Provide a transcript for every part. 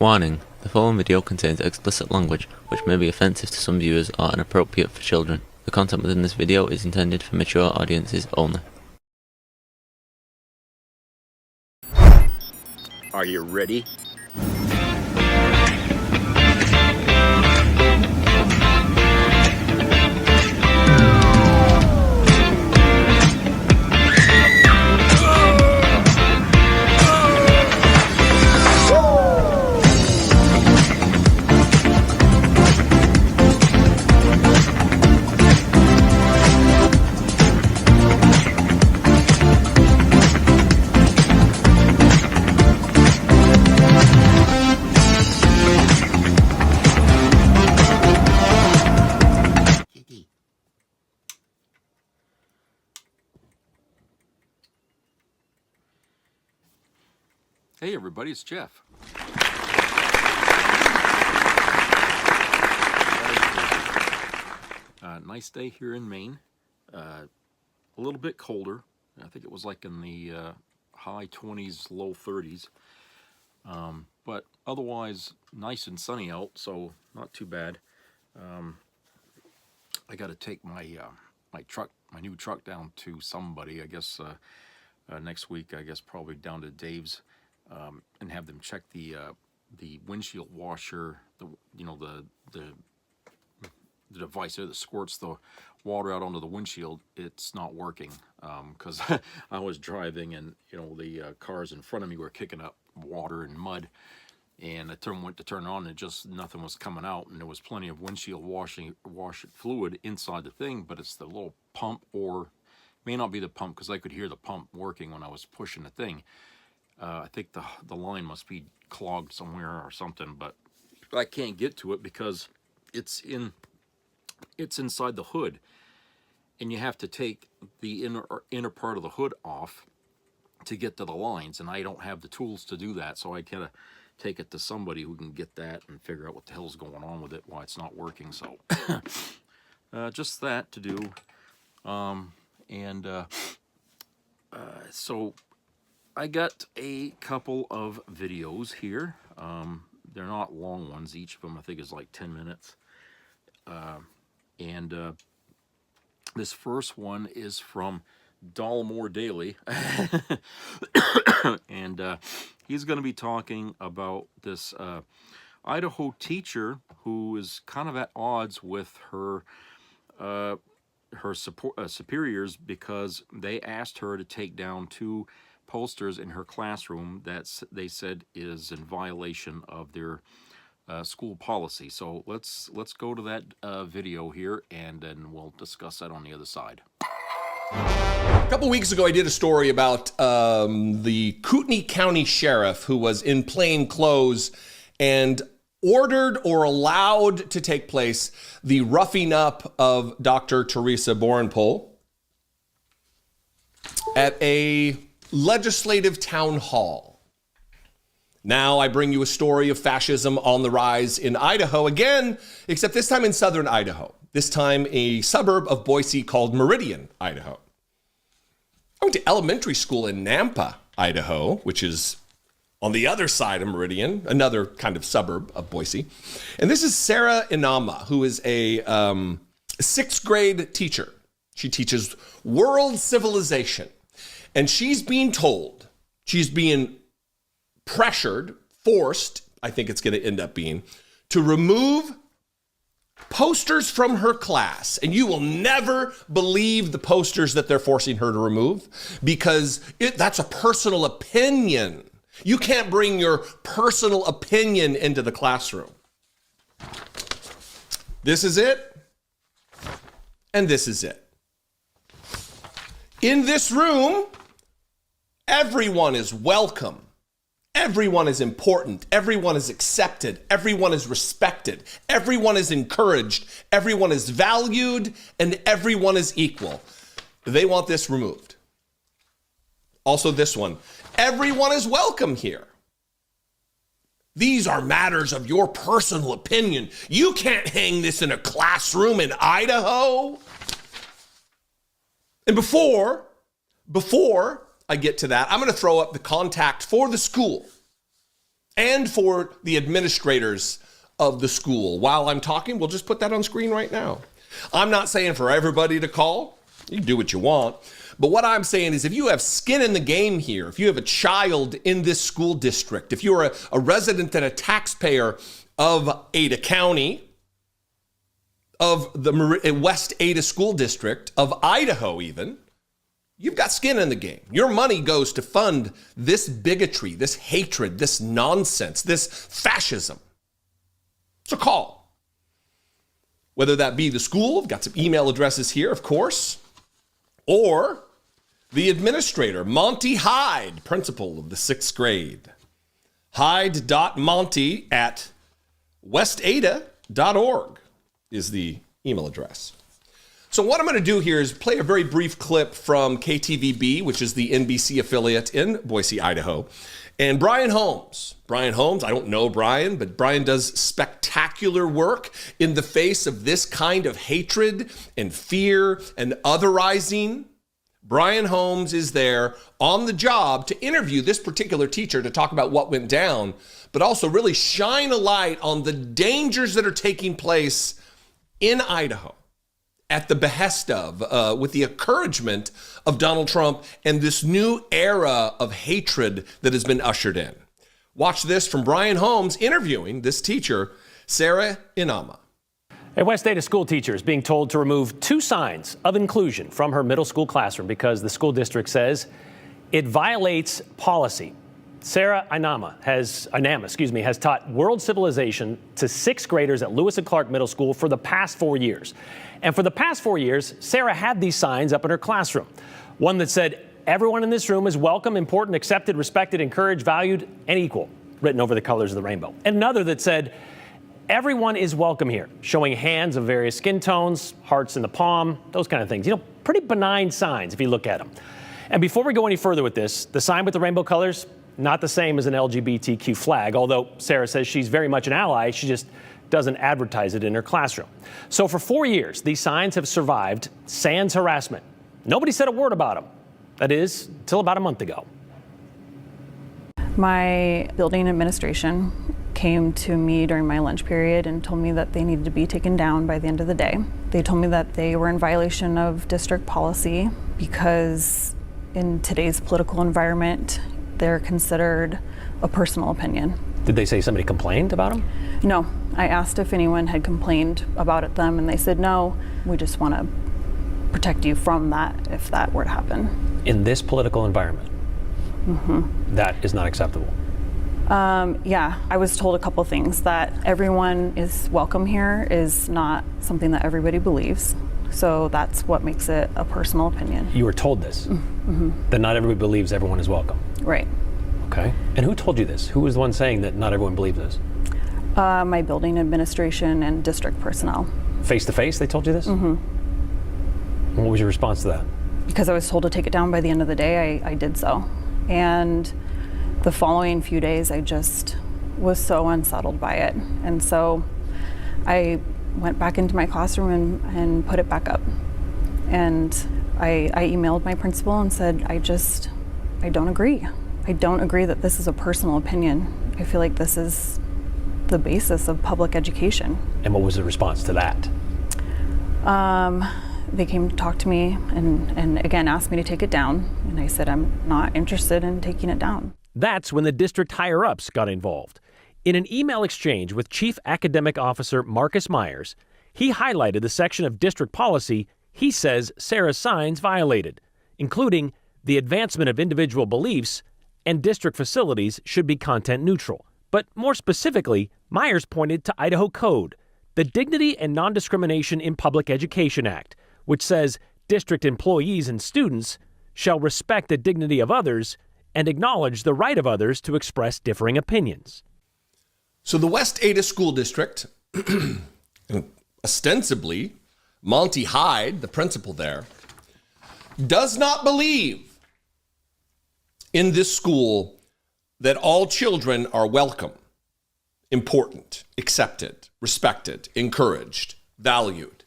Warning: the following video contains explicit language, which may be offensive to some viewers or inappropriate for children. The content within this video is intended for mature audiences only. Are you ready? Hey everybody, it's Jeff. Nice day here in Maine. A little bit colder. I think it was like in the high 20s, low 30s. But otherwise nice and sunny out, so not too bad. I got to take my new truck down to somebody. I guess next week. I guess probably down to Dave's. And have them check the windshield washer, the device there that squirts the water out onto the windshield. It's not working because I was driving and the cars in front of me were kicking up water and mud, and I went to turn on and just nothing was coming out, and there was plenty of windshield wash fluid inside the thing, but it's the little pump, or may not be the pump because I could hear the pump working when I was pushing the thing. I think the line must be clogged somewhere or something, but I can't get to it because it's inside the hood, and you have to take the inner part of the hood off to get to the lines, and I don't have the tools to do that, so I gotta take it to somebody who can get that and figure out what the hell's going on with it, why it's not working. So just that to do, so I got a couple of videos here. They're not long ones. Each of them I think is like 10 minutes. This first one is from Dollamore Daily. And he's going to be talking about this Idaho teacher who is kind of at odds with her superiors because they asked her to take down two posters in her classroom that they said is in violation of their school policy. So let's go to that video here, and then we'll discuss that on the other side. A couple weeks ago, I did a story about the Kootenai County Sheriff who was in plain clothes and ordered or allowed to take place the roughing up of Dr. Teresa Borenpol at a legislative town hall. Now I bring you a story of fascism on the rise in Idaho again, except this time in southern Idaho. This time a suburb of Boise called Meridian, Idaho. I went to elementary school in Nampa, Idaho, which is on the other side of Meridian, another kind of suburb of Boise. And this is Sarah Inama, who is a sixth grade teacher. She teaches world civilization. And she's being told, she's being pressured, forced, I think it's going to end up being, to remove posters from her class. And you will never believe the posters that they're forcing her to remove, because that's a personal opinion. You can't bring your personal opinion into the classroom. This is it, and this is it. In this room, everyone is welcome. Everyone is important. Everyone is accepted. Everyone is respected. Everyone is encouraged. Everyone is valued, and everyone is equal. They want this removed. Also this one. Everyone is welcome here. These are matters of your personal opinion. You can't hang this in a classroom in Idaho. And before I get to that, I'm going to throw up the contact for the school. and for the administrators of the school. While I'm talking, we'll just put that on screen right now. I'm not saying for everybody to call. You can do what you want. But what I'm saying is if you have skin in the game here, if you have a child in this school district, if you're a resident and a taxpayer of Ada County, of the West Ada School District, of Idaho even, you've got skin in the game. Your money goes to fund this bigotry, this hatred, this nonsense, this fascism. So call. Whether that be the school, I've got some email addresses here, of course, or the administrator, Monty Hyde, principal of the 6th grade. Hyde.monty@westada.org is the email address. So what I'm going to do here is play a very brief clip from KTVB, which is the NBC affiliate in Boise, Idaho. And Brian Holmes, I don't know Brian, but Brian does spectacular work in the face of this kind of hatred and fear and otherizing. Brian Holmes is there on the job to interview this particular teacher to talk about what went down, but also really shine a light on the dangers that are taking place in Idaho at the behest of, with the encouragement of Donald Trump and this new era of hatred that has been ushered in. Watch this from Brian Holmes interviewing this teacher, Sarah Inama. A West Ada school teacher is being told to remove 2 signs of inclusion from her middle school classroom because the school district says it violates policy. Sarah Inama has taught world civilization to 6th graders at Lewis and Clark Middle School for the past 4 years. And for the past 4 years, Sarah had these signs up in her classroom. One that said, "Everyone in this room is welcome, important, accepted, respected, encouraged, valued, and equal," written over the colors of the rainbow. And another that said, "Everyone is welcome here," showing hands of various skin tones, hearts in the palm, those kind of things. You know, pretty benign signs if you look at them. And before we go any further with this, the sign with the rainbow colors, not the same as an LGBTQ flag, although Sarah says she's very much an ally, she just doesn't advertise it in her classroom. So for 4 years, these signs have survived sans harassment. Nobody said a word about them. That is, till about a month ago. My building administration came to me during my lunch period and told me that they needed to be taken down by the end of the day. They told me that they were in violation of district policy because in today's political environment, they're considered a personal opinion. Did they say somebody complained about them? No. I asked if anyone had complained about it them, and they said no. We just want to protect you from that if that were to happen. In this political environment, that is not acceptable. Yeah, I was told a couple things. That everyone is welcome here is not something that everybody believes. So that's what makes it a personal opinion. You were told this, that not everybody believes everyone is welcome. Right. Okay. And who told you this? Who was the one saying that not everyone believes this? My building administration and district personnel. Face to face, they told you this? And what was your response to that? Because I was told to take it down by the end of the day, I did so. And the following few days, I just was so unsettled by it. And so I went back into my classroom and put it back up. And I emailed my principal and said, I don't agree. I don't agree that this is a personal opinion. I feel like this is the basis of public education. And what was the response to that? They came to talk to me and again asked me to take it down. And I said, I'm not interested in taking it down. That's when the district higher-ups got involved. In an email exchange with Chief Academic Officer Marcus Myers, he highlighted the section of district policy he says Sarah's signs violated, including the advancement of individual beliefs and district facilities should be content neutral. But more specifically, Myers pointed to Idaho Code, the Dignity and Non-Discrimination in Public Education Act, which says district employees and students shall respect the dignity of others and acknowledge the right of others to express differing opinions. So the West Ada School District, ostensibly, Monty Hyde, the principal there, does not believe in this school that all children are welcome, important, accepted, respected, encouraged, valued,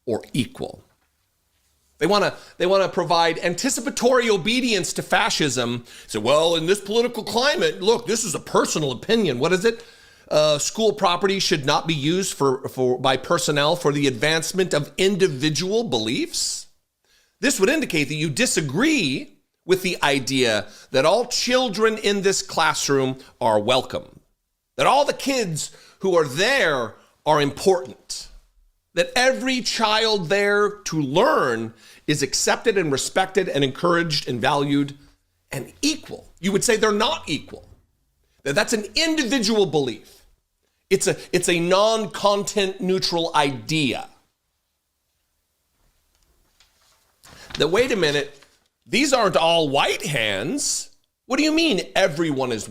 or equal. They want to provide anticipatory obedience to fascism. So, well, in this political climate, look, this is a personal opinion. What is it? School property should not be used by personnel for the advancement of individual beliefs. This would indicate that you disagree with the idea that all children in this classroom are welcome, that all the kids who are there are important, that every child there to learn is accepted and respected and encouraged and valued and equal. You would say they're not equal. That's an individual belief. It's a non-content neutral idea. That, wait a minute, these aren't all white hands. What do you mean everyone is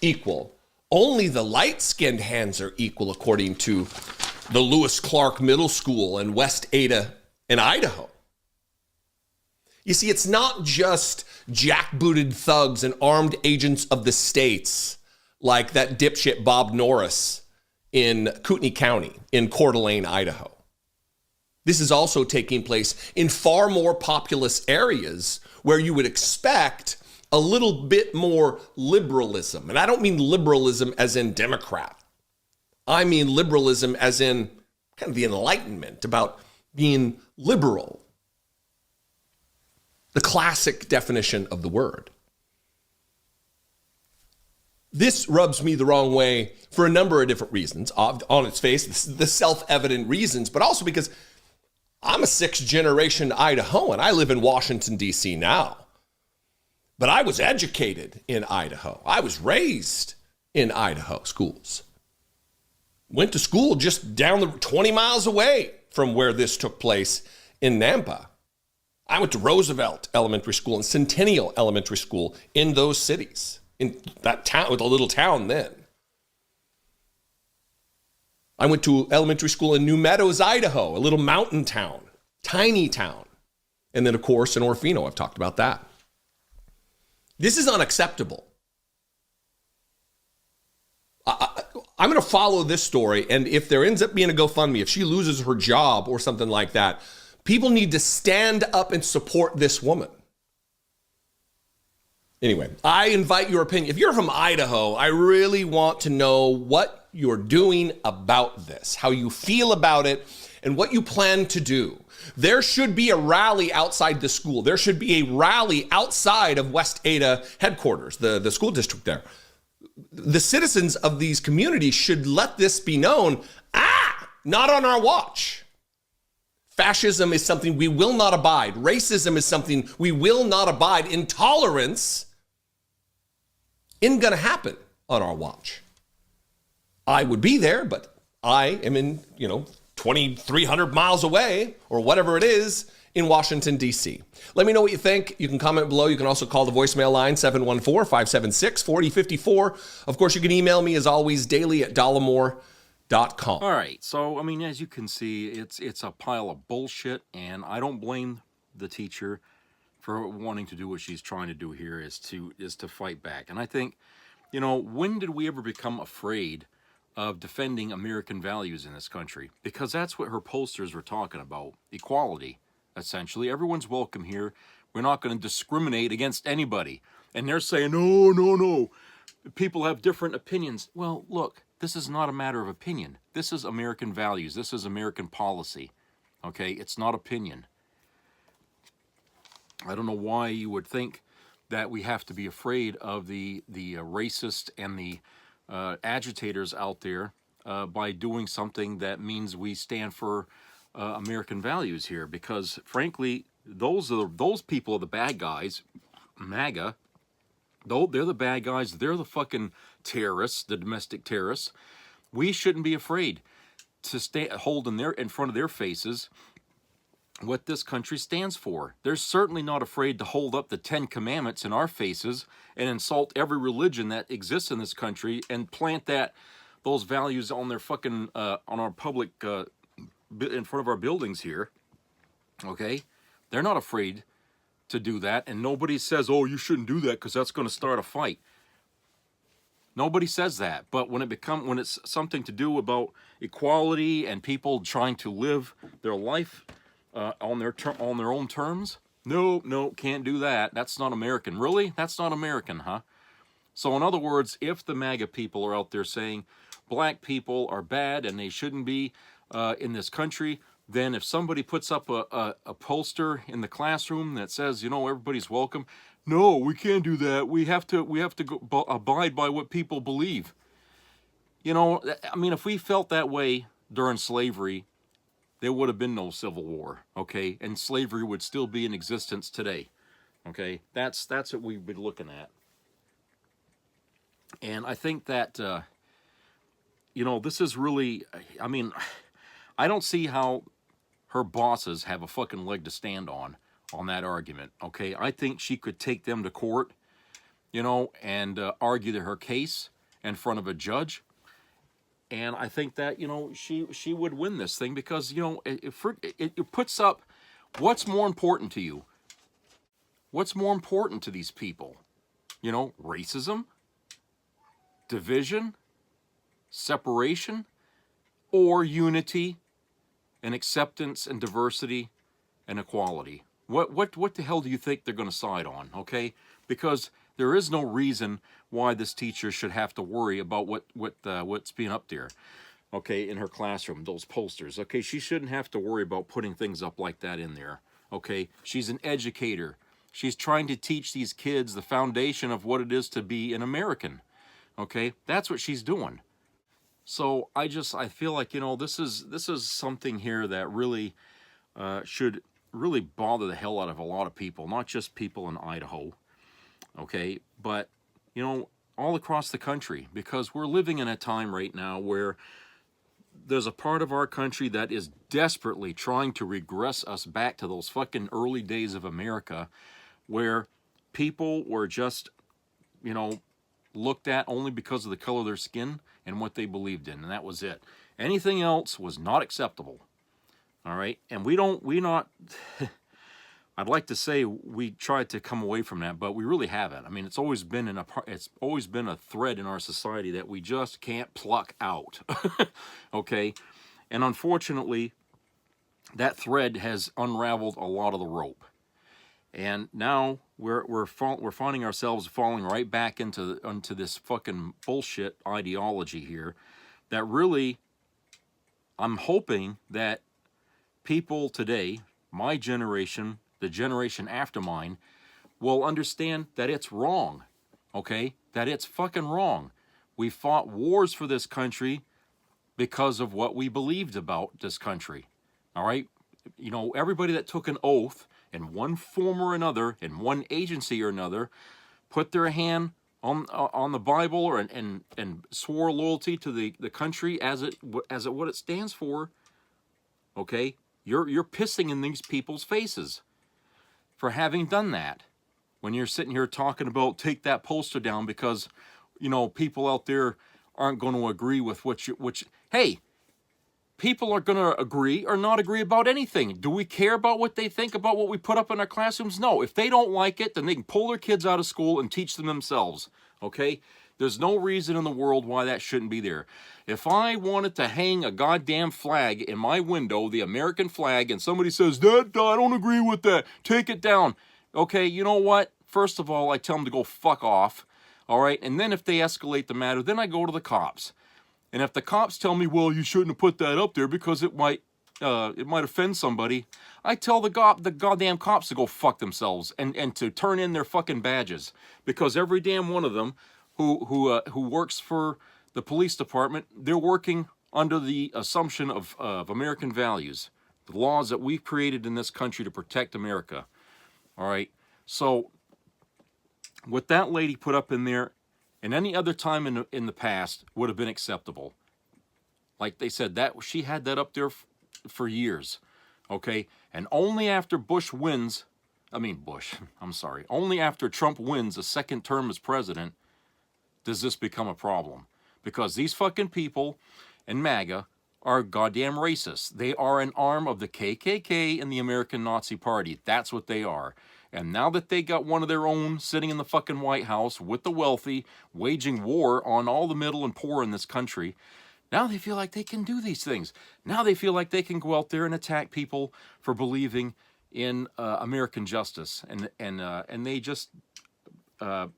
equal? Only the light-skinned hands are equal, according to the Lewis Clark Middle School in West Ada in Idaho. You see, it's not just jackbooted thugs and armed agents of the states like that dipshit Bob Norris in Kootenai County in Coeur d'Alene, Idaho. This is also taking place in far more populous areas where you would expect a little bit more liberalism. And I don't mean liberalism as in Democrat. I mean liberalism as in kind of the Enlightenment, about being liberal. The classic definition of the word. This rubs me the wrong way for a number of different reasons. On its face, the self-evident reasons, but also because I'm a sixth-generation Idahoan. I live in Washington, D.C. now. But I was educated in Idaho. I was raised in Idaho schools. Went to school just down the 20 miles away from where this took place in Nampa. I went to Roosevelt Elementary School and Centennial Elementary School in those cities, in that town, with a little town then. I went to elementary school in New Meadows, Idaho, a little mountain town, tiny town. And then, of course, in Orfino, I've talked about that. This is unacceptable. I'm going to follow this story, and if there ends up being a GoFundMe, if she loses her job or something like that, people need to stand up and support this woman. Anyway, I invite your opinion. If you're from Idaho, I really want to know what you're doing about this, how you feel about it, and what you plan to do. There should be a rally outside the school. There should be a rally outside of West Ada headquarters, the school district there. The citizens of these communities should let this be known. Not on our watch. Fascism is something we will not abide. Racism is something we will not abide. Intolerance isn't going to happen on our watch. I would be there, but I am in, 2,300 miles away or whatever it is in Washington, D.C. Let me know what you think. You can comment below. You can also call the voicemail line, 714-576-4054. Of course, you can email me, as always, daily@dollamore.com. All right. So, as you can see, it's a pile of bullshit, and I don't blame the teacher for wanting to do what she's trying to do here, is to fight back. And I think, when did we ever become afraid of defending American values in this country? Because that's what her posters were talking about. Equality, essentially. Everyone's welcome here. We're not going to discriminate against anybody. And they're saying, no. People have different opinions. Well, look, this is not a matter of opinion. This is American values. This is American policy. Okay? It's not opinion. I don't know why you would think that we have to be afraid of the racist and the agitators out there by doing something that means we stand for American values here, because frankly, those people are the bad guys. MAGA, though, they're the bad guys. They're the fucking terrorists, the domestic terrorists. We shouldn't be afraid to hold in front of their faces what this country stands for. They're certainly not afraid to hold up the 10 Commandments in our faces and insult every religion that exists in this country and plant those values on their fucking on our public in front of our buildings here. Okay? They're not afraid to do that, and nobody says, "Oh, you shouldn't do that because that's going to start a fight." Nobody says that. But when it's something to do about equality and people trying to live their life on their own terms? No, no, can't do that. That's not American. Really? That's not American, huh? So in other words, if the MAGA people are out there saying black people are bad and they shouldn't be in this country, then if somebody puts up a poster in the classroom that says, you know, everybody's welcome, no, we can't do that. We have to abide by what people believe. You know, I mean, if we felt that way during slavery, there would have been no Civil War, okay? And slavery would still be in existence today, okay? That's what we've been looking at. And I think that, you know, this is really, I mean, I don't see how her bosses have a fucking leg to stand on that argument, okay? I think she could take them to court, you know, and argue her case in front of a judge. And I think that, you know, she would win this thing because, you know, it puts up what's more important to you. What's more important to these people? You know, racism, division, separation, or unity and acceptance and diversity and equality. What the hell do you think they're going to side on, okay? Because there is no reason why this teacher should have to worry about what's being up there, okay, in her classroom, those posters, okay? She shouldn't have to worry about putting things up like that in there, okay? She's an educator. She's trying to teach these kids the foundation of what it is to be an American, okay? That's what she's doing. So I feel like, you know, this is something here that really should really bother the hell out of a lot of people, not just people in Idaho, okay, but, you know, all across the country, because we're living in a time right now where there's a part of our country that is desperately trying to regress us back to those fucking early days of America, where people were just, you know, looked at only because of the color of their skin and what they believed in, and that was it. Anything else was not acceptable. All right, and we not. I'd like to say we tried to come away from that, but we really haven't. I mean, it's always been a thread in our society that we just can't pluck out. Okay, and unfortunately, that thread has unraveled a lot of the rope, and now we're finding ourselves falling right back into this fucking bullshit ideology here. That really, I'm hoping that people today, my generation, the generation after mine, will understand that it's wrong, okay? That it's fucking wrong. We fought wars for this country because of what we believed about this country, all right? You know, everybody that took an oath in one form or another, in one agency or another, put their hand on the Bible and swore loyalty to the country as what it stands for, okay? You're pissing in these people's faces for having done that. When you're sitting here talking about take that poster down because, you know, people out there aren't going to agree with hey, people are going to agree or not agree about anything. Do we care about what they think about what we put up in our classrooms? No. If they don't like it, then they can pull their kids out of school and teach them themselves, okay? There's no reason in the world why that shouldn't be there. If I wanted to hang a goddamn flag in my window, the American flag, and somebody says, I don't agree with that, take it down. Okay, you know what? First of all, I tell them to go fuck off, all right? And then if they escalate the matter, then I go to the cops. And if the cops tell me, well, you shouldn't have put that up there because it might offend somebody, I tell the goddamn cops to go fuck themselves and to turn in their fucking badges. Because every damn one of them who works for the police department, they're working under the assumption of American values, the laws that we've created in this country to protect America. All right. So what that lady put up in there, and any other time in the past would have been acceptable. Like they said, that she had that up there for years. Okay. And only after only after Trump wins a second term as president does this become a problem. Because these fucking people in MAGA are goddamn racists. They are an arm of the KKK and the American Nazi Party. That's what they are. And now that they got one of their own sitting in the fucking White House with the wealthy, waging war on all the middle and poor in this country, Now they feel like they can do these things. Now they feel like they can go out there and attack people for believing in American justice, and they just feel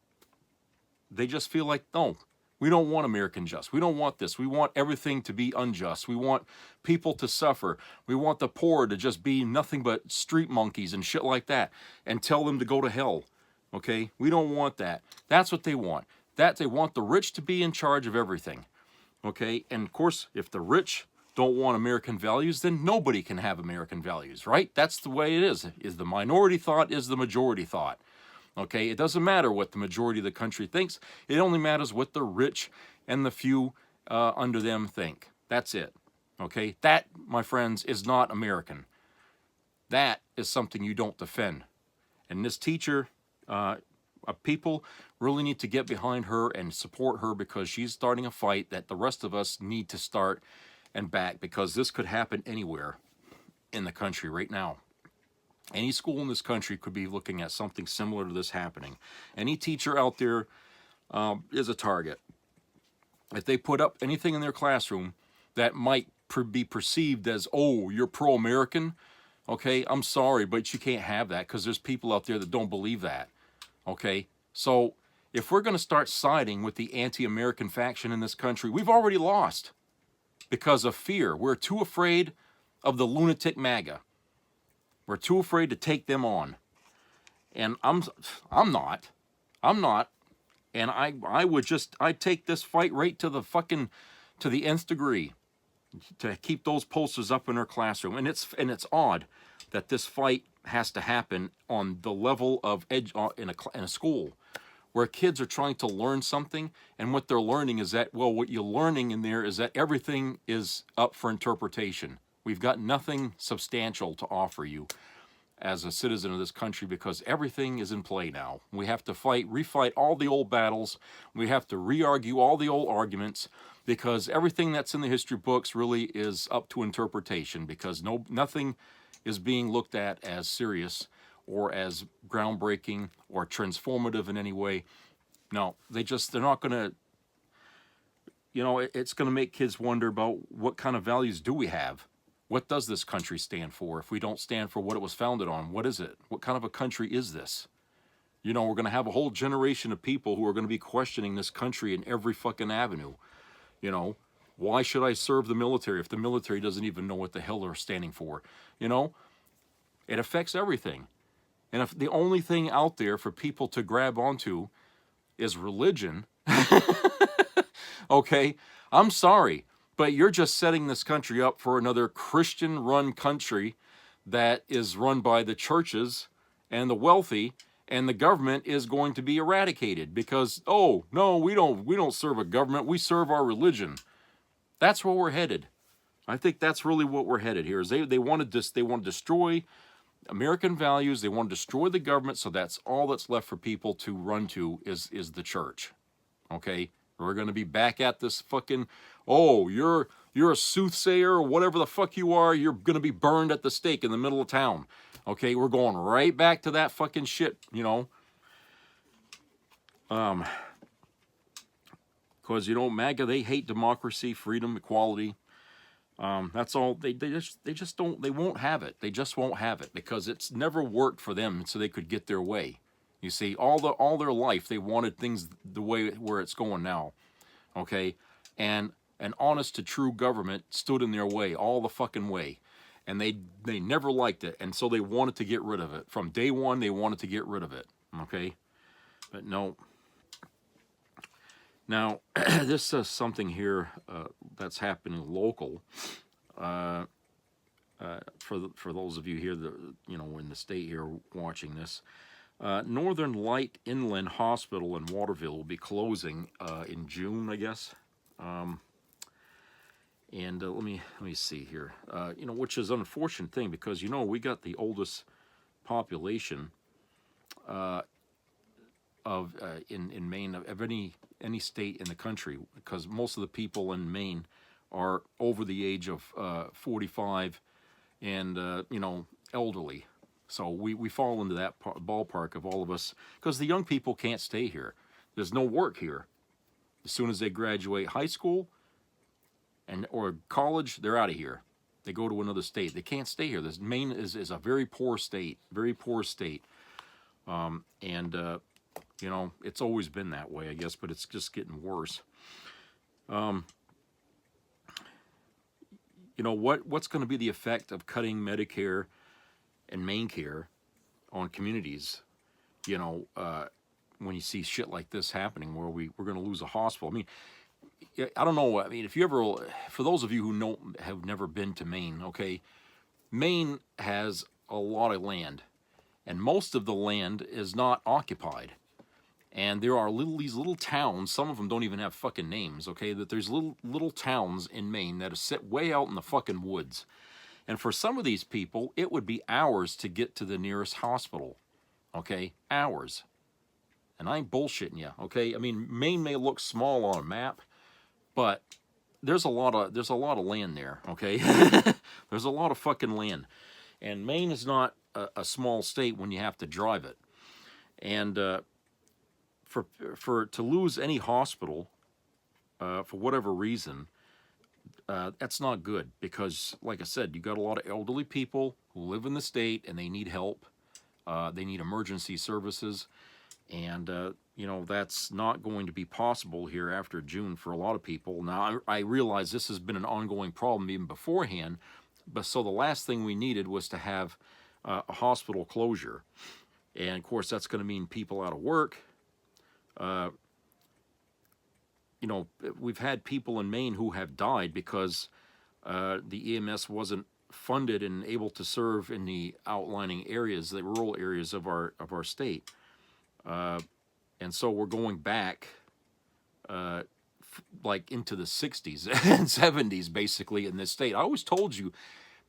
like, no, we don't want American justice. We don't want this. We want everything to be unjust. We want people to suffer. We want the poor to just be nothing but street monkeys and shit like that, and tell them to go to hell. Okay? We don't want that. That's what they want. That they want the rich to be in charge of everything. Okay? And of course, if the rich don't want American values, then nobody can have American values, right? That's the way it is. Is the minority thought is the majority thought. Okay? It doesn't matter what the majority of the country thinks. It only matters what the rich and the few under them think. That's it. Okay? That, my friends, is not American. That is something you don't defend. And this teacher, people really need to get behind her and support her, because she's starting a fight that the rest of us need to start and back, because this could happen anywhere in the country right now. Any school in this country could be looking at something similar to this happening. Any teacher out there is a target. If they put up anything in their classroom that might be perceived as, oh, you're pro-American, okay, I'm sorry, but you can't have that, because there's people out there that don't believe that. Okay, so if we're going to start siding with the anti-American faction in this country, we've already lost because of fear. We're too afraid of the lunatic MAGA. We're too afraid to take them on. And I'm not. And I'd take this fight right to the nth degree to keep those posters up in our classroom. And it's odd that this fight has to happen on the level of in a school where kids are trying to learn something, and what they're learning is that, well, what you're learning in there is that everything is up for interpretation. We've got nothing substantial to offer you as a citizen of this country, because everything is in play now. We have to refight all the old battles. We have to re-argue all the old arguments, because everything that's in the history books really is up to interpretation, because nothing is being looked at as serious or as groundbreaking or transformative in any way. No, they're not going to, it's going to make kids wonder about what kind of values do we have? What does this country stand for if we don't stand for what it was founded on? What is it? What kind of a country is this? We're going to have a whole generation of people who are going to be questioning this country in every fucking avenue. Why should I serve the military if the military doesn't even know what the hell they're standing for? It affects everything. And if the only thing out there for people to grab onto is religion, okay, I'm sorry, but you're just setting this country up for another Christian-run country that is run by the churches and the wealthy, and the government is going to be eradicated because, oh, no, we don't serve a government, we serve our religion. That's where we're headed. I think that's really what we're headed here. Is they want to destroy American values. They want to destroy the government, so that's all that's left for people to run to is the church. Okay? We're going to be back at this fucking, oh, you're a soothsayer or whatever the fuck you are, you're going to be burned at the stake in the middle of town. Okay? We're going right back to that fucking shit, Because, MAGA, they hate democracy, freedom, equality. That's all. They just don't. They won't have it. They just won't have it because it's never worked for them, so they could get their way. You see, all their life they wanted things the way where it's going now. Okay, and an honest to true government stood in their way all the fucking way, and they never liked it, and so they wanted to get rid of it from day one. They wanted to get rid of it. Okay, but no. Now, this is something here that's happening local. For those of you here that in the state here watching this, Northern Light Inland Hospital in Waterville will be closing in June, I guess. And let me see here. Which is an unfortunate thing because we got the oldest population in Maine of any state in the country, because most of the people in Maine are over the age of 45 and elderly. So we fall into that ballpark of all of us, because the young people can't stay here. There's no work here. As soon as they graduate high school, or college, they're out of here. They go to another state. They can't stay here. Maine is a very poor state, very poor state. You know, it's always been that way, I guess, but it's just getting worse. You know, what's going to be the effect of cutting Medicare and MaineCare on communities, you know, when you see shit like this happening where we're going to lose a hospital? I mean, I don't know. I mean, if you ever, for those of you who have never been to Maine, okay, Maine has a lot of land, and most of the land is not occupied. And there are these little towns, some of them don't even have fucking names, okay, that there's little towns in Maine that are set way out in the fucking woods. And for some of these people, it would be hours to get to the nearest hospital, okay, hours. And I ain't bullshitting you, okay? I mean, Maine may look small on a map, but there's a lot of land there, okay? There's a lot of fucking land. And Maine is not a small state when you have to drive it. And to lose any hospital for whatever reason, that's not good, because, like I said, you got a lot of elderly people who live in the state and they need help. They need emergency services. And, you know, that's not going to be possible here after June for a lot of people. Now, I realize this has been an ongoing problem even beforehand, but so the last thing we needed was to have a hospital closure. And, of course, that's going to mean people out of work. You know, we've had people in Maine who have died because the EMS wasn't funded and able to serve in the outlying areas, the rural areas of our state. And so we're going back like into the 60s and 70s, basically, in this state. I always told you,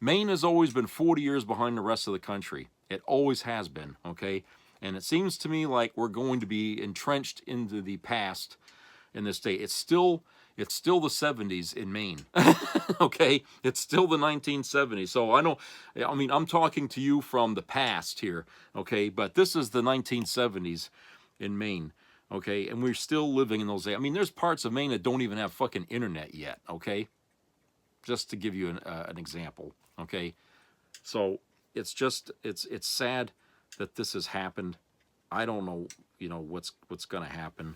Maine has always been 40 years behind the rest of the country. It always has been, okay? And it seems to me like we're going to be entrenched into the past in this state. It's still the 70s in Maine, okay? It's still the 1970s. So I mean, I'm talking to you from the past here, okay? But this is the 1970s in Maine, okay? And we're still living in those days. I mean, there's parts of Maine that don't even have fucking internet yet, okay? Just to give you an example, okay? So it's just, it's sad that this has happened. I don't know, you know, what's going to happen.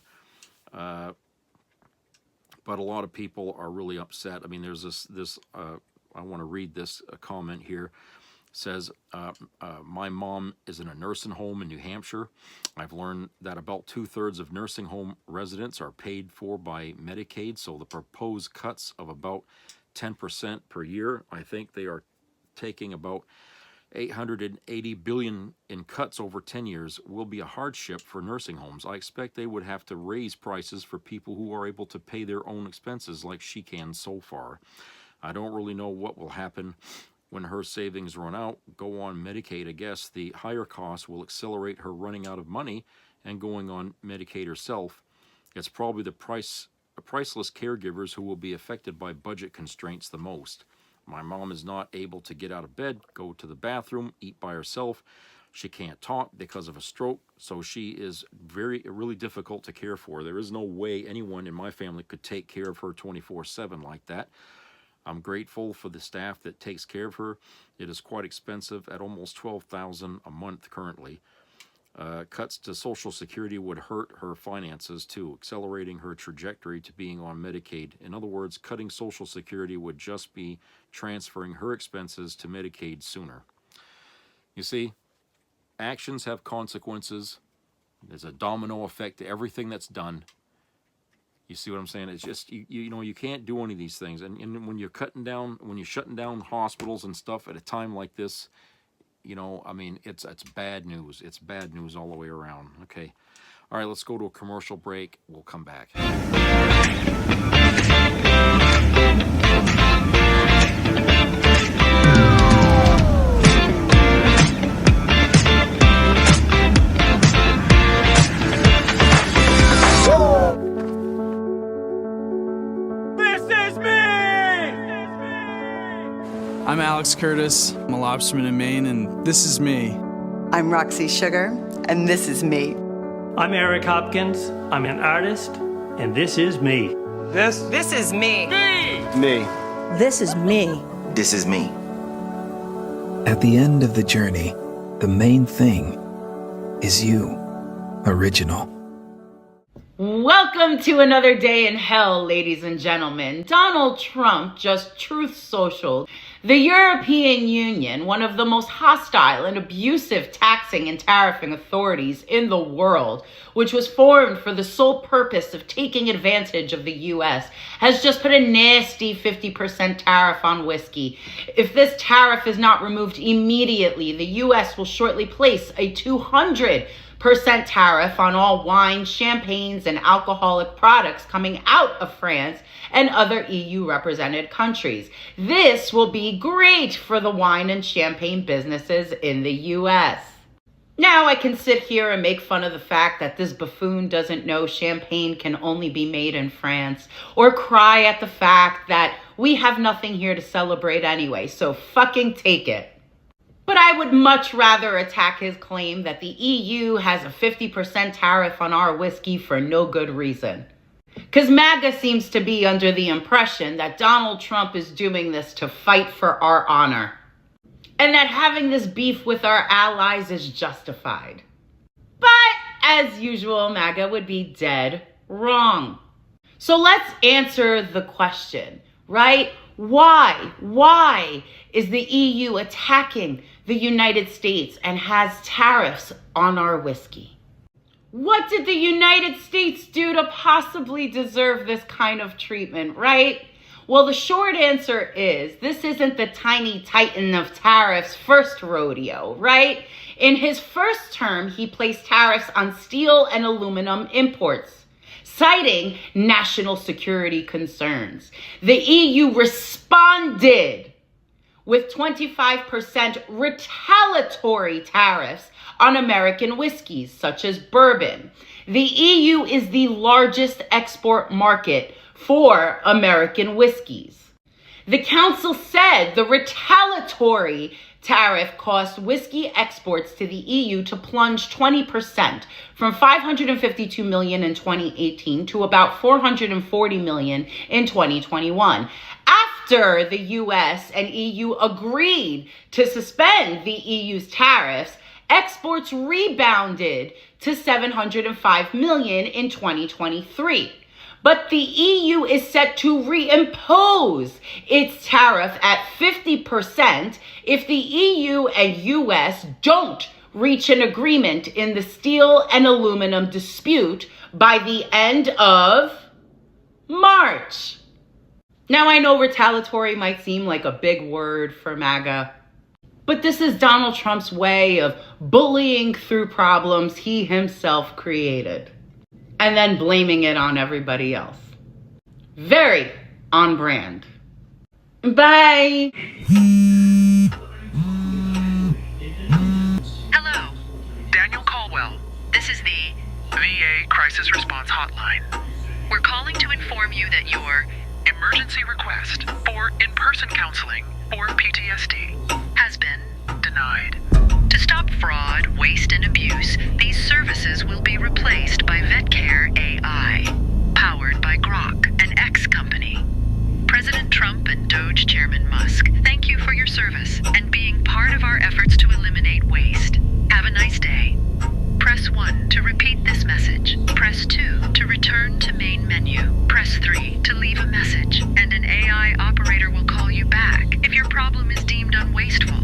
But a lot of people are really upset. I mean, there's this I want to read this comment here. It says, my mom is in a nursing home in New Hampshire. I've learned that about 2/3 of nursing home residents are paid for by Medicaid, so the proposed cuts of about 10% per year, I think they are taking about $880 billion in cuts over 10 years, will be a hardship for nursing homes. I expect they would have to raise prices for people who are able to pay their own expenses like she can so far. I don't really know what will happen when her savings run out. Go on Medicaid, I guess. The higher costs will accelerate her running out of money and going on Medicaid herself. It's probably the priceless caregivers who will be affected by budget constraints the most. My mom is not able to get out of bed, go to the bathroom, eat by herself. She can't talk because of a stroke, so she is really difficult to care for. There is no way anyone in my family could take care of her 24/7 like that. I'm grateful for the staff that takes care of her. It is quite expensive at almost $12,000 a month currently. Cuts to Social Security would hurt her finances too, accelerating her trajectory to being on Medicaid. In other words, cutting Social Security would just be transferring her expenses to Medicaid sooner. You see, actions have consequences. There's a domino effect to everything that's done. You see what I'm saying? It's just, you know, you can't do any of these things. And when you're shutting down hospitals and stuff at a time like this, you know, I mean, it's bad news. It's bad news all the way around. Okay. All right, let's go to a commercial break. We'll come back. I'm Alex Curtis. I'm a lobsterman in Maine, and this is me. I'm Roxy Sugar, and this is me. I'm Eric Hopkins. I'm an artist, and this is me. This is me. me. This is me. This is me. At the end of the journey, the main thing is you, original. Welcome to another day in hell, ladies and gentlemen. Donald Trump just Truth Social. The European Union, one of the most hostile and abusive taxing and tariffing authorities in the world, which was formed for the sole purpose of taking advantage of the U.S., has just put a nasty 50% tariff on whiskey. If this tariff is not removed immediately, the U.S. will shortly place a 200% tariff on all wine, champagnes, and alcoholic products coming out of France and other EU represented countries. This will be great for the wine and champagne businesses in the US. Now I can sit here and make fun of the fact that this buffoon doesn't know champagne can only be made in France, or cry at the fact that we have nothing here to celebrate anyway, so fucking take it. But I would much rather attack his claim that the EU has a 50% tariff on our whiskey for no good reason. Because MAGA seems to be under the impression that Donald Trump is doing this to fight for our honor, and that having this beef with our allies is justified. But as usual, MAGA would be dead wrong. So let's answer the question, right? Why is the EU attacking the United States and has tariffs on our whiskey? What did the United States do to possibly deserve this kind of treatment, right? Well, the short answer is this isn't the tiny titan of tariffs' first rodeo, right? In his first term, he placed tariffs on steel and aluminum imports, citing national security concerns. The EU responded with 25% retaliatory tariffs on American whiskeys, such as bourbon. The EU is the largest export market for American whiskeys. The Council said the retaliatory tariff caused whiskey exports to the EU to plunge 20% from $552 million in 2018 to about $440 million in 2021. After the US and EU agreed to suspend the EU's tariffs, exports rebounded to $705 million in 2023. But the EU is set to reimpose its tariff at 50% if the EU and US don't reach an agreement in the steel and aluminum dispute by the end of March. Now, I know retaliatory might seem like a big word for MAGA, but this is Donald Trump's way of bullying through problems he himself created and then blaming it on everybody else. Very on brand. Bye. Hello, Daniel Caldwell. This is the VA Crisis Response Hotline. We're calling to inform you that your emergency request for in-person counseling for PTSD has been denied. To stop fraud, waste, and abuse, these services will be replaced by VetCare AI, powered by Grok, an X company. President Trump and Doge Chairman Musk, thank you for your service and being part of our efforts to eliminate waste. Have a nice day. Press 1 to repeat this message. Press 2 to return to main menu. Press 3 to leave a message, and an AI operator will call you back if your problem is deemed unwasteful.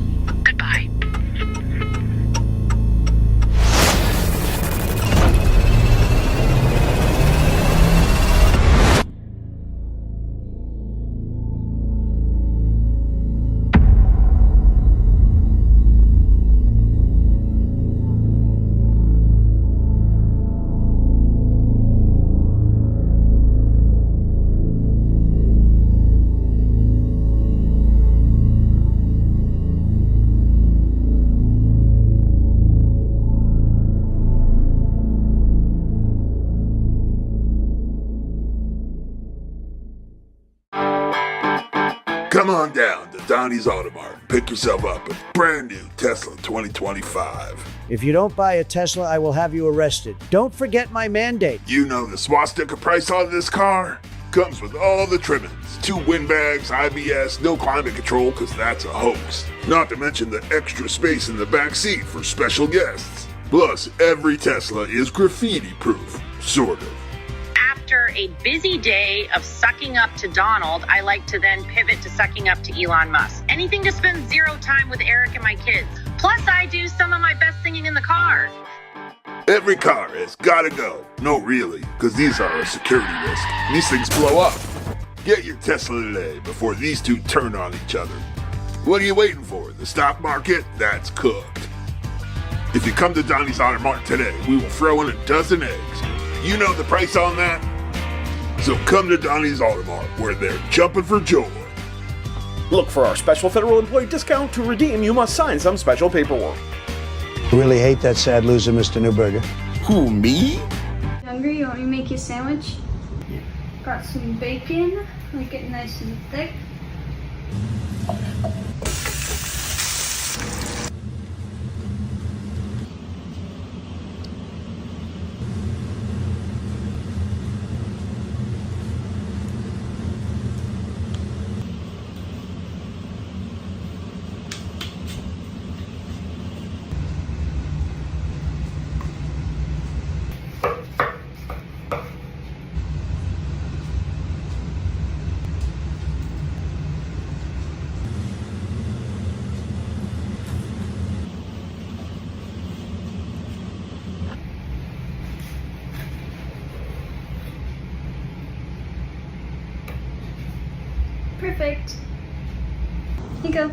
Goodbye. Come on down to Donnie's Automart and pick yourself up a brand new Tesla 2025. If you don't buy a Tesla, I will have you arrested. Don't forget my mandate. You know the swastika price on this car? comes with all the trimmings. 2 wind bags, IBS, no climate control, cause that's a hoax. Not to mention the extra space in the back seat for special guests. Plus, every Tesla is graffiti proof, sort of. After a busy day of sucking up to Donald, I like to then pivot to sucking up to Elon Musk. Anything to spend 0 time with Eric and my kids. Plus, I do some of my best singing in the car. Every car has gotta go. No, really, because these are a security risk. These things blow up. Get your Tesla today before these two turn on each other. What are you waiting for? The stock market? That's cooked. If you come to Donnie's Auto Mart today, we will throw in a dozen eggs. You know the price on that? So come to Donnie's Auto Mart, where they're jumping for joy. Look for our special federal employee discount. To redeem, you must sign some special paperwork. Really hate that sad loser, Mr. Newberger. Who, me? Hungry? You want me to make you a sandwich? Got some bacon, make it nice and thick. Perfect. Here you go.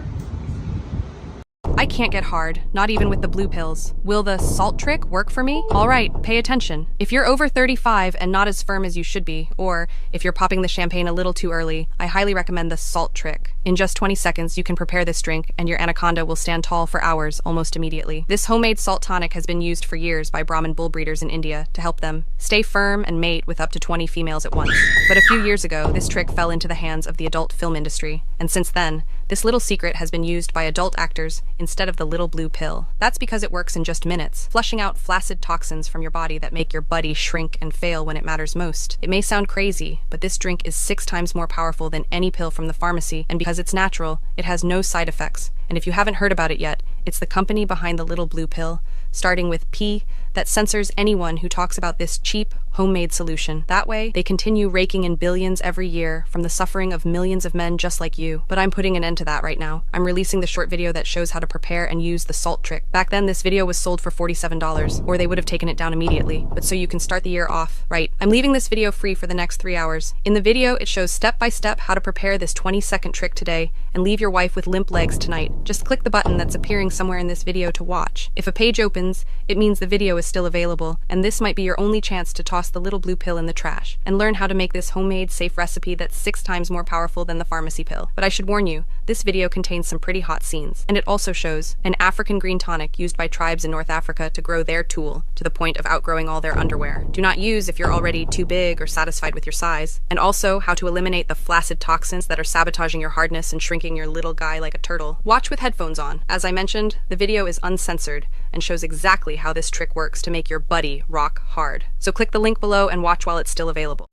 I can't get hard, not even with the blue pills. Will the salt trick work for me? All right, pay attention. If you're over 35 and not as firm as you should be, or if you're popping the champagne a little too early, I highly recommend the salt trick. In just 20 seconds, you can prepare this drink, and your anaconda will stand tall for hours almost immediately. This homemade salt tonic has been used for years by Brahmin bull breeders in India to help them stay firm and mate with up to 20 females at once. But a few years ago, this trick fell into the hands of the adult film industry, and since then, this little secret has been used by adult actors instead of the little blue pill. That's because it works in just minutes, flushing out flaccid toxins from your body that make your buddy shrink and fail when it matters most. It may sound crazy, but this drink is 6 times more powerful than any pill from the pharmacy, and because it's natural, it has no side effects. And if you haven't heard about it yet, it's the company behind the little blue pill, starting with P, that censors anyone who talks about this cheap, homemade solution. That way, they continue raking in billions every year from the suffering of millions of men just like you. But I'm putting an end to that right now. I'm releasing the short video that shows how to prepare and use the salt trick. Back then, this video was sold for $47, or they would have taken it down immediately. But so you can start the year off right. I'm leaving this video free for the next 3 hours. In the video, it shows step by step how to prepare this 20-second trick today and leave your wife with limp legs tonight. Just click the button that's appearing somewhere in this video to watch. If a page opens, it means the video is still available, and this might be your only chance to toss the little blue pill in the trash and learn how to make this homemade, safe recipe that's 6 times more powerful than the pharmacy pill. But I should warn you, this video contains some pretty hot scenes, and it also shows an African green tonic used by tribes in North Africa to grow their tool to the point of outgrowing all their underwear. Do not use if you're already too big or satisfied with your size, and also how to eliminate the flaccid toxins that are sabotaging your hardness and shrinking your little guy like a turtle. Watch with headphones on. As I mentioned, the video is uncensored and shows exactly how this trick works to make your buddy rock hard. So click the link below and watch while it's still available.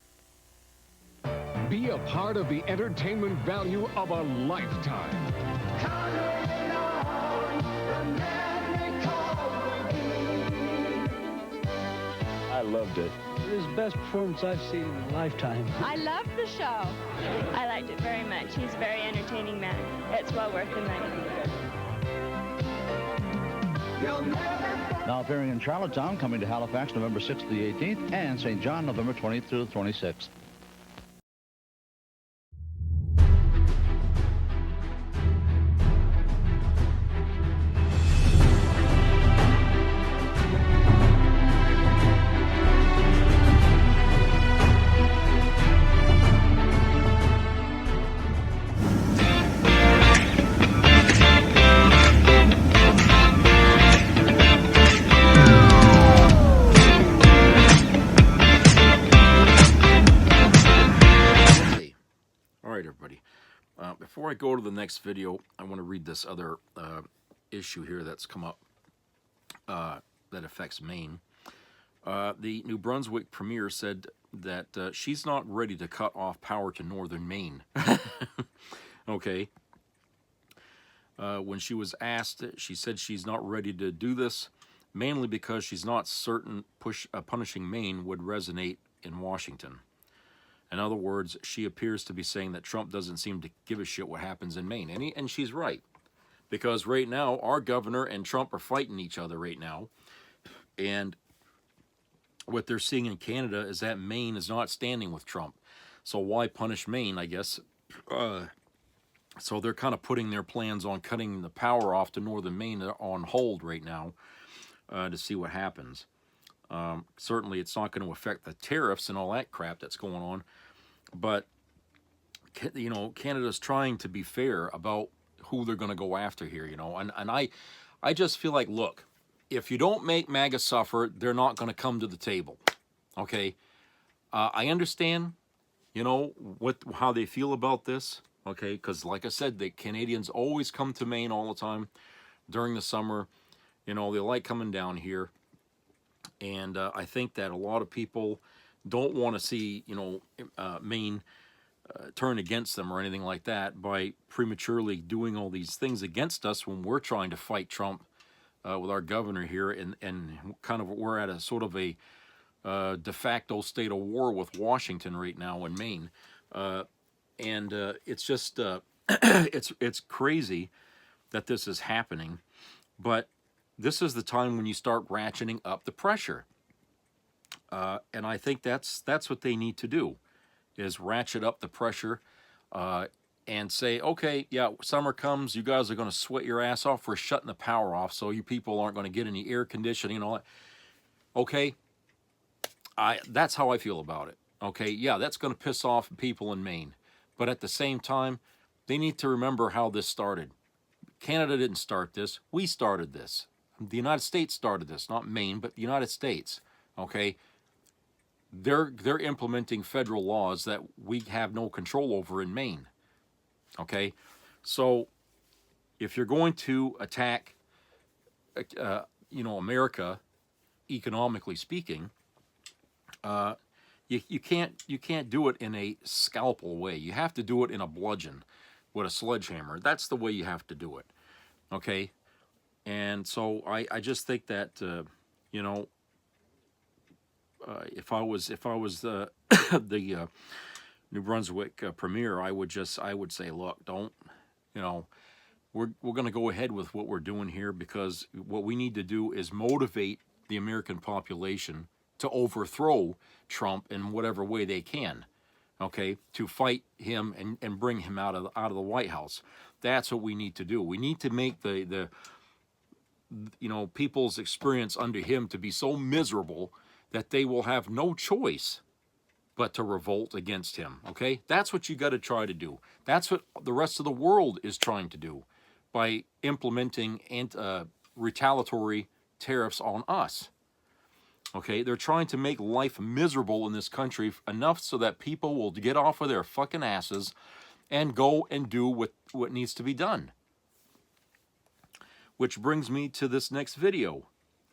Be a part of the entertainment value of a lifetime. I loved it. It was the best performance I've seen in a lifetime. I loved the show. I liked it very much. He's a very entertaining man. It's well worth the money. Now appearing in Charlottetown, coming to Halifax November 6th to the 18th, and St. John November 20th through the 26th. Everybody. Before I go to the next video, I want to read this other issue here that's come up that affects Maine. The New Brunswick premier said that she's not ready to cut off power to northern Maine. Okay. When she was asked, she said she's not ready to do this, mainly because she's not certain punishing Maine would resonate in Washington. In other words, she appears to be saying that Trump doesn't seem to give a shit what happens in Maine. And she's right. Because right now, our governor and Trump are fighting each other right now. And what they're seeing in Canada is that Maine is not standing with Trump. So why punish Maine, I guess? So they're kind of putting their plans on cutting the power off to northern Maine on hold right now to see what happens. Certainly it's not going to affect the tariffs and all that crap that's going on. But, you know, Canada's trying to be fair about who they're going to go after here, you know. And I just feel like, look, if you don't make MAGA suffer, they're not going to come to the table, okay? I understand, you know, how they feel about this, okay? Because like I said, the Canadians always come to Maine all the time during the summer. You know, they like coming down here. And I think that a lot of people don't want to see, you know, Maine turn against them or anything like that by prematurely doing all these things against us when we're trying to fight Trump with our governor here. And kind of we're at a sort of a de facto state of war with Washington right now in Maine. And it's just, it's crazy that this is happening. But this is the time when you start ratcheting up the pressure. And I think that's what they need to do, is ratchet up the pressure and say, okay, yeah, summer comes, you guys are going to sweat your ass off for shutting the power off so you people aren't going to get any air conditioning and all that. Okay, that's how I feel about it. Okay, yeah, that's going to piss off people in Maine. But at the same time, they need to remember how this started. Canada didn't start this. We started this. The United States started this, not Maine, but the United States, okay? They're implementing federal laws that we have no control over in Maine, okay? So if you're going to attack, you know, America, economically speaking, you can't do it in a scalpel way. You have to do it in a bludgeon with a sledgehammer. That's the way you have to do it, okay? And so I just think that you know, if I was the New Brunswick premier, I would say, look, don't, you know, we're going to go ahead with what we're doing here, because what we need to do is motivate the American population to overthrow Trump in whatever way they can, okay, to fight him and bring him out of the White House. That's what we need to do. We need to make the you know, people's experience under him to be so miserable that they will have no choice but to revolt against him, okay? That's what you got to try to do. That's what the rest of the world is trying to do by implementing retaliatory tariffs on us, okay? They're trying to make life miserable in this country enough so that people will get off of their fucking asses and go and do what needs to be done. Which brings me to this next video,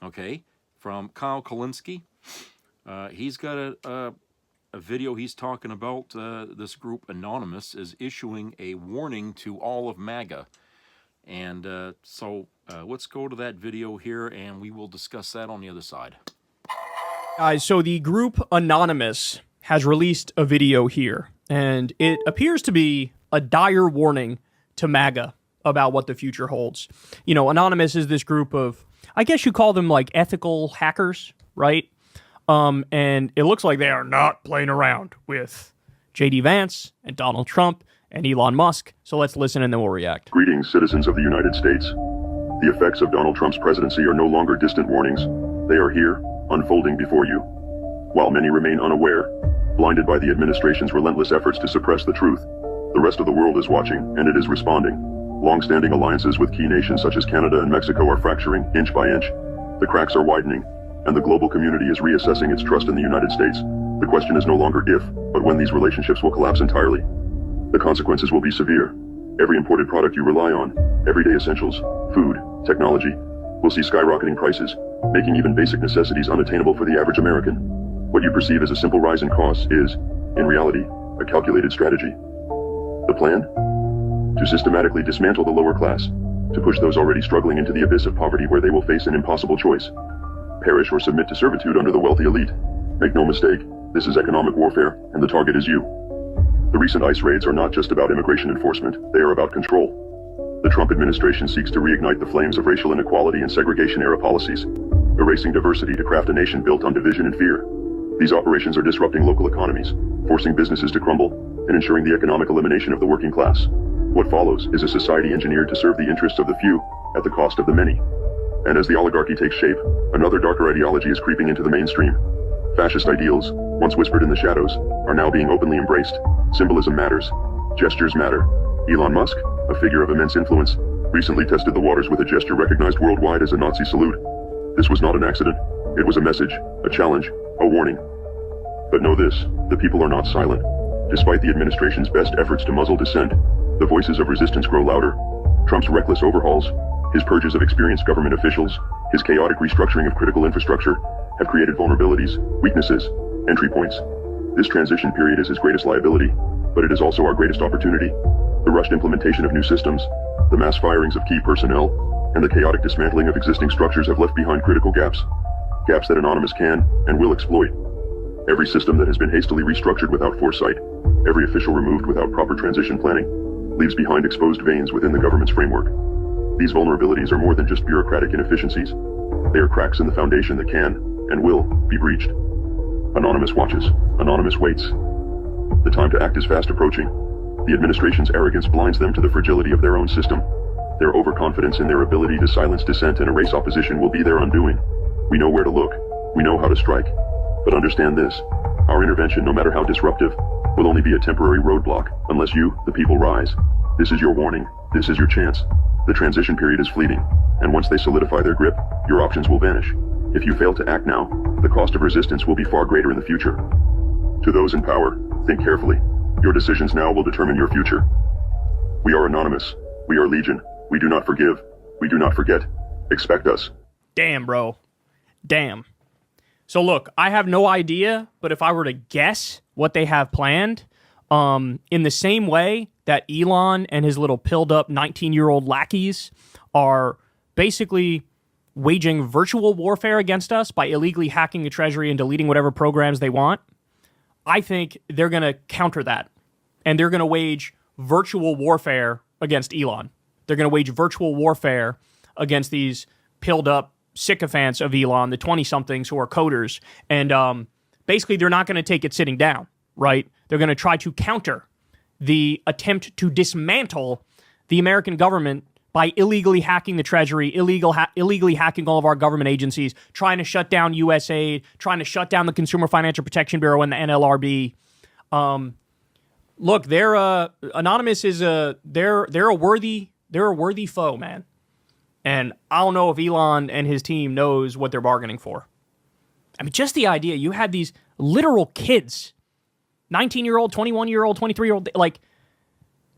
okay, from Kyle Kulinski. He's got a video he's talking about this group Anonymous is issuing a warning to all of MAGA. And so let's go to that video here, and we will discuss that on the other side. Guys, so the group Anonymous has released a video here, and it appears to be a dire warning to MAGA about what the future holds. You know, Anonymous is this group of, I guess you call them like ethical hackers, right? And it looks like they are not playing around with J.D. Vance and Donald Trump and Elon Musk. So let's listen and then we'll react. Greetings, citizens of the United States. The effects of Donald Trump's presidency are no longer distant warnings. They are here, unfolding before you. While many remain unaware, blinded by the administration's relentless efforts to suppress the truth, the rest of the world is watching, and it is responding. Long-standing alliances with key nations such as Canada and Mexico are fracturing inch by inch. The cracks are widening, and the global community is reassessing its trust in the United States. The question is no longer if, but when these relationships will collapse entirely. The consequences will be severe. Every imported product you rely on, everyday essentials, food, technology, will see skyrocketing prices, making even basic necessities unattainable for the average American. What you perceive as a simple rise in costs is, in reality, a calculated strategy. The plan? To systematically dismantle the lower class, to push those already struggling into the abyss of poverty where they will face an impossible choice. Perish or submit to servitude under the wealthy elite. Make no mistake, this is economic warfare, and the target is you. The recent ICE raids are not just about immigration enforcement, they are about control. The Trump administration seeks to reignite the flames of racial inequality and segregation-era policies, erasing diversity to craft a nation built on division and fear. These operations are disrupting local economies, forcing businesses to crumble, and ensuring the economic elimination of the working class. What follows is a society engineered to serve the interests of the few at the cost of the many. And as the oligarchy takes shape, another darker ideology is creeping into the mainstream. Fascist ideals, once whispered in the shadows, are now being openly embraced. Symbolism matters. Gestures matter. Elon Musk, a figure of immense influence, recently tested the waters with a gesture recognized worldwide as a Nazi salute. This was not an accident. It was a message, a challenge, a warning. But know this, the people are not silent. Despite the administration's best efforts to muzzle dissent, the voices of resistance grow louder. Trump's reckless overhauls, his purges of experienced government officials, his chaotic restructuring of critical infrastructure, have created vulnerabilities, weaknesses, entry points. This transition period is his greatest liability, but it is also our greatest opportunity. The rushed implementation of new systems, the mass firings of key personnel, and the chaotic dismantling of existing structures have left behind critical gaps. Gaps that Anonymous can and will exploit. Every system that has been hastily restructured without foresight, every official removed without proper transition planning, leaves behind exposed veins within the government's framework. These vulnerabilities are more than just bureaucratic inefficiencies. They are cracks in the foundation that can and will be breached. Anonymous watches. Anonymous waits. The time to act is fast approaching. The administration's arrogance blinds them to the fragility of their own system. Their overconfidence in their ability to silence dissent and erase opposition will be their undoing. We know where to look. We know how to strike. But understand this. Our intervention, no matter how disruptive, will only be a temporary roadblock unless you, the people, rise. This is your warning. This is your chance. The transition period is fleeting, and once they solidify their grip, your options will vanish. If you fail to act now, the cost of resistance will be far greater in the future. To those in power, think carefully. Your decisions now will determine your future. We are Anonymous. We are Legion. We do not forgive. We do not forget. Expect us. Damn, bro. Damn. So look, I have no idea, but if I were to guess what they have planned, in the same way that Elon and his little pilled up 19-year-old lackeys are basically waging virtual warfare against us by illegally hacking the Treasury and deleting whatever programs they want, I think they're going to counter that. And they're going to wage virtual warfare against Elon. They're going to wage virtual warfare against these pilled up sycophants of Elon, the 20-somethings who are coders. And basically, they're not going to take it sitting down, right? They're going to try to counter the attempt to dismantle the American government by illegally hacking the Treasury, illegally hacking all of our government agencies, trying to shut down USAID, trying to shut down the Consumer Financial Protection Bureau and the NLRB. Look, Anonymous is they're a worthy foe, man. And I don't know if Elon and his team knows what they're bargaining for. I mean, just the idea, you had these literal kids, 19-year-old, 21-year-old, 23-year-old, like,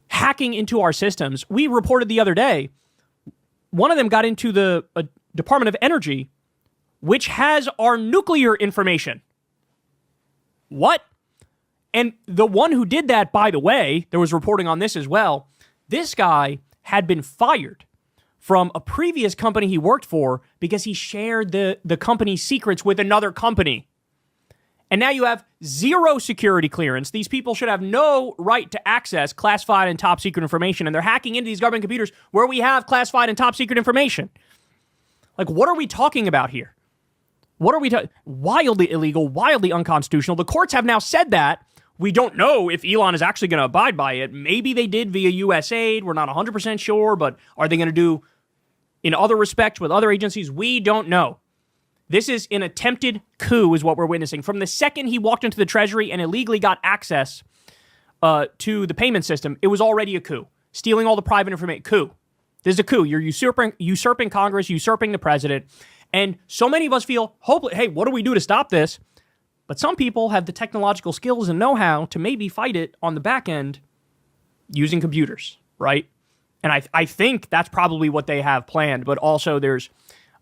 hacking into our systems. We reported the other day, one of them got into the Department of Energy, which has our nuclear information. What? And the one who did that, by the way, there was reporting on this as well, this guy had been fired from a previous company he worked for because he shared the company's secrets with another company. And now you have zero security clearance. These people should have no right to access classified and top secret information. And they're hacking into these government computers where we have classified and top secret information. Like, what are we talking about here? What are we talking? Wildly illegal, wildly unconstitutional. The courts have now said that. We don't know if Elon is actually going to abide by it. Maybe they did via USAID. We're not 100% sure, but are they going to do in other respects with other agencies? We don't know. This is an attempted coup is what we're witnessing. From the second he walked into the Treasury and illegally got access to the payment system, it was already a coup. Stealing all the private information, coup. This is a coup. You're usurping Congress, usurping the president. And so many of us feel hopeless. Hey, what do we do to stop this? But some people have the technological skills and know-how to maybe fight it on the back end using computers, right? And I think that's probably what they have planned. But also there's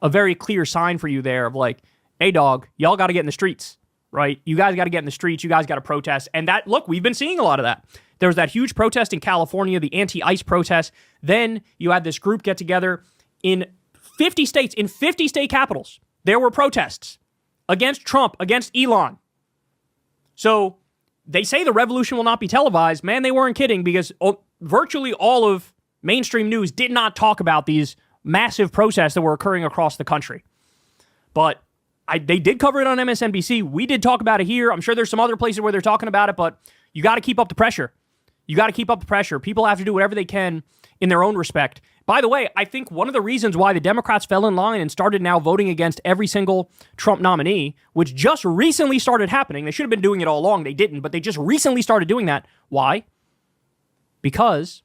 a very clear sign for you there of like, hey, dog, y'all got to get in the streets, right? You guys got to get in the streets. You guys got to protest. And that, look, we've been seeing a lot of that. There was that huge protest in California, the anti-ICE protest. Then you had this group get together in 50 states, in 50 state capitals. There were protests against Trump, against Elon. So they say the revolution will not be televised. Man, they weren't kidding, because virtually all of mainstream news did not talk about these massive protests that were occurring across the country. But they did cover it on MSNBC. We did talk about it here. I'm sure there's some other places where they're talking about it, but you got to keep up the pressure. You got to keep up the pressure. People have to do whatever they can in their own respect. By the way, I think one of the reasons why the Democrats fell in line and started now voting against every single Trump nominee, which just recently started happening, they should have been doing it all along, they didn't, but they just recently started doing that. Why? Because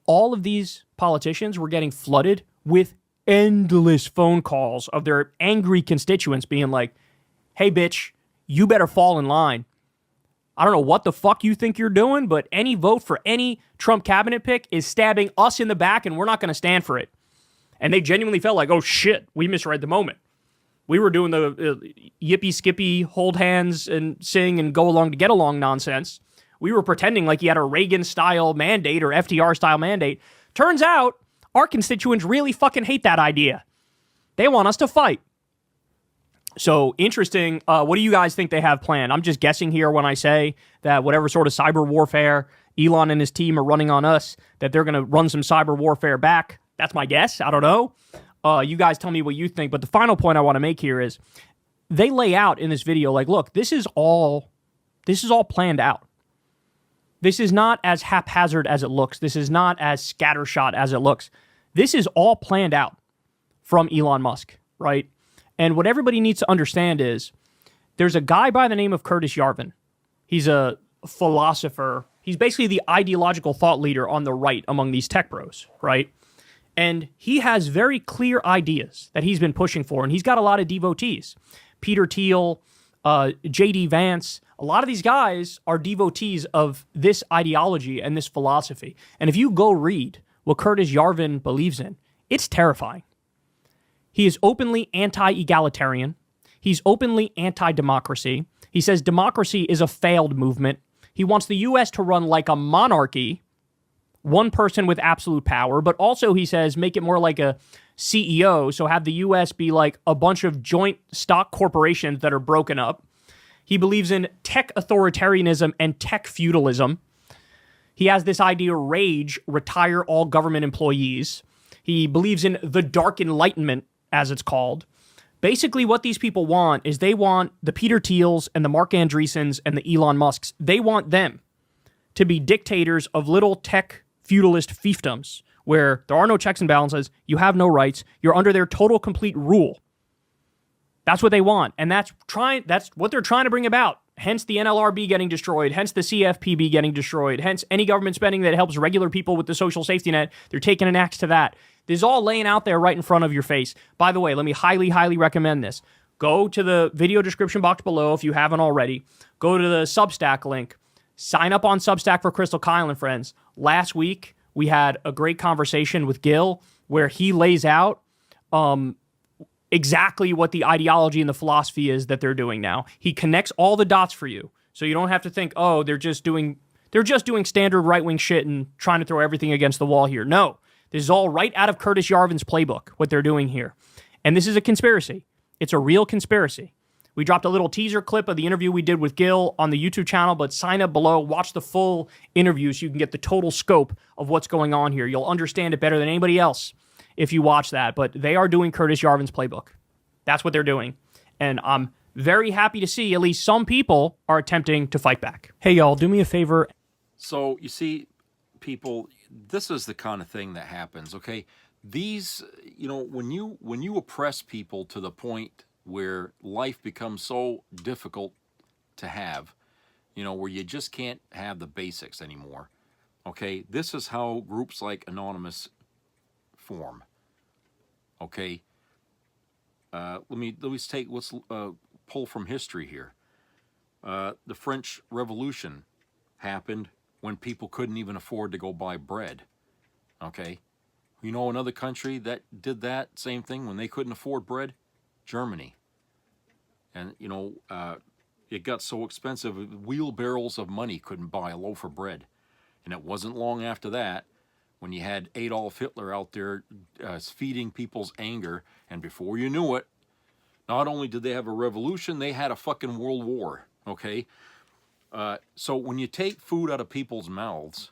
all of these politicians were getting flooded with endless phone calls of their angry constituents being like, hey, bitch, you better fall in line. I don't know what the fuck you think you're doing, but any vote for any Trump cabinet pick is stabbing us in the back, and we're not going to stand for it. And they genuinely felt like, oh shit, we misread the moment. We were doing the yippee skippy, hold hands and sing and go along to get along nonsense. We were pretending like he had a Reagan-style mandate or FDR-style mandate. Turns out, our constituents really fucking hate that idea. They want us to fight. So, interesting. What do you guys think they have planned? I'm just guessing here when I say that whatever sort of cyber warfare Elon and his team are running on us, that they're going to run some cyber warfare back. That's my guess. I don't know. You guys tell me what you think. But the final point I want to make here is they lay out in this video, like, look, this is all planned out. This is not as haphazard as it looks. This is not as scattershot as it looks. This is all planned out from Elon Musk, right? And what everybody needs to understand is there's a guy by the name of Curtis Yarvin. He's a philosopher. He's basically the ideological thought leader on the right among these tech bros, right? And he has very clear ideas that he's been pushing for, and he's got a lot of devotees. Peter Thiel, J.D. Vance, a lot of these guys are devotees of this ideology and this philosophy. And if you go read what Curtis Yarvin believes in, it's terrifying. He is openly anti-egalitarian. He's openly anti-democracy. He says democracy is a failed movement. He wants the U.S. to run like a monarchy, one person with absolute power, but also, he says, make it more like a CEO, so have the U.S. be like a bunch of joint stock corporations that are broken up. He believes in tech authoritarianism and tech feudalism. He has this idea, rage, retire all government employees. He believes in the Dark Enlightenment, as it's called. Basically, what these people want is they want the Peter Thiels and the Mark Andreessens and the Elon Musks, they want them to be dictators of little tech feudalist fiefdoms where there are no checks and balances, you have no rights, you're under their total, complete rule. That's what they want, and that's what they're trying to bring about. Hence the NLRB getting destroyed, hence the CFPB getting destroyed, hence any government spending that helps regular people with the social safety net, they're taking an axe to that. This is all laying out there right in front of your face. By the way, let me highly, highly recommend this. Go to the video description box below if you haven't already. Go to the Substack link. Sign up on Substack for Crystal Kyle and friends. Last week, we had a great conversation with Gil where he lays out exactly what the ideology and the philosophy is that they're doing now. He connects all the dots for you. So you don't have to think, oh, they're just doing standard right-wing shit and trying to throw everything against the wall here. No. This is all right out of Curtis Yarvin's playbook, what they're doing here. And this is a conspiracy. It's a real conspiracy. We dropped a little teaser clip of the interview we did with Gil on the YouTube channel, but sign up below, watch the full interview so you can get the total scope of what's going on here. You'll understand it better than anybody else if you watch that. But they are doing Curtis Yarvin's playbook. That's what they're doing. And I'm very happy to see at least some people are attempting to fight back. Hey, y'all, do me a favor. So, you see, people, this is the kind of thing that happens, okay? These, when you oppress people to the point where life becomes so difficult to have, where you just can't have the basics anymore, okay? This is how groups like Anonymous form, okay? Let's pull from history here. The French Revolution happened when people couldn't even afford to go buy bread, okay? You know another country that did that same thing when they couldn't afford bread? Germany. And, you know, it got so expensive, wheelbarrows of money couldn't buy a loaf of bread. And it wasn't long after that when you had Adolf Hitler out there feeding people's anger. And before you knew it, not only did they have a revolution, they had a fucking world war, okay? So when you take food out of people's mouths,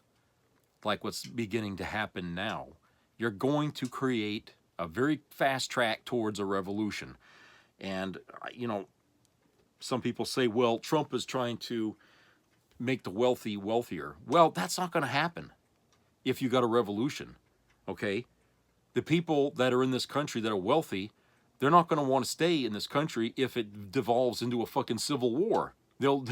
like what's beginning to happen now, you're going to create a very fast track towards a revolution. And, you know, some people say, well, Trump is trying to make the wealthy wealthier. Well, that's not going to happen if you got a revolution, okay? The people that are in this country that are wealthy, they're not going to want to stay in this country if it devolves into a fucking civil war. They'll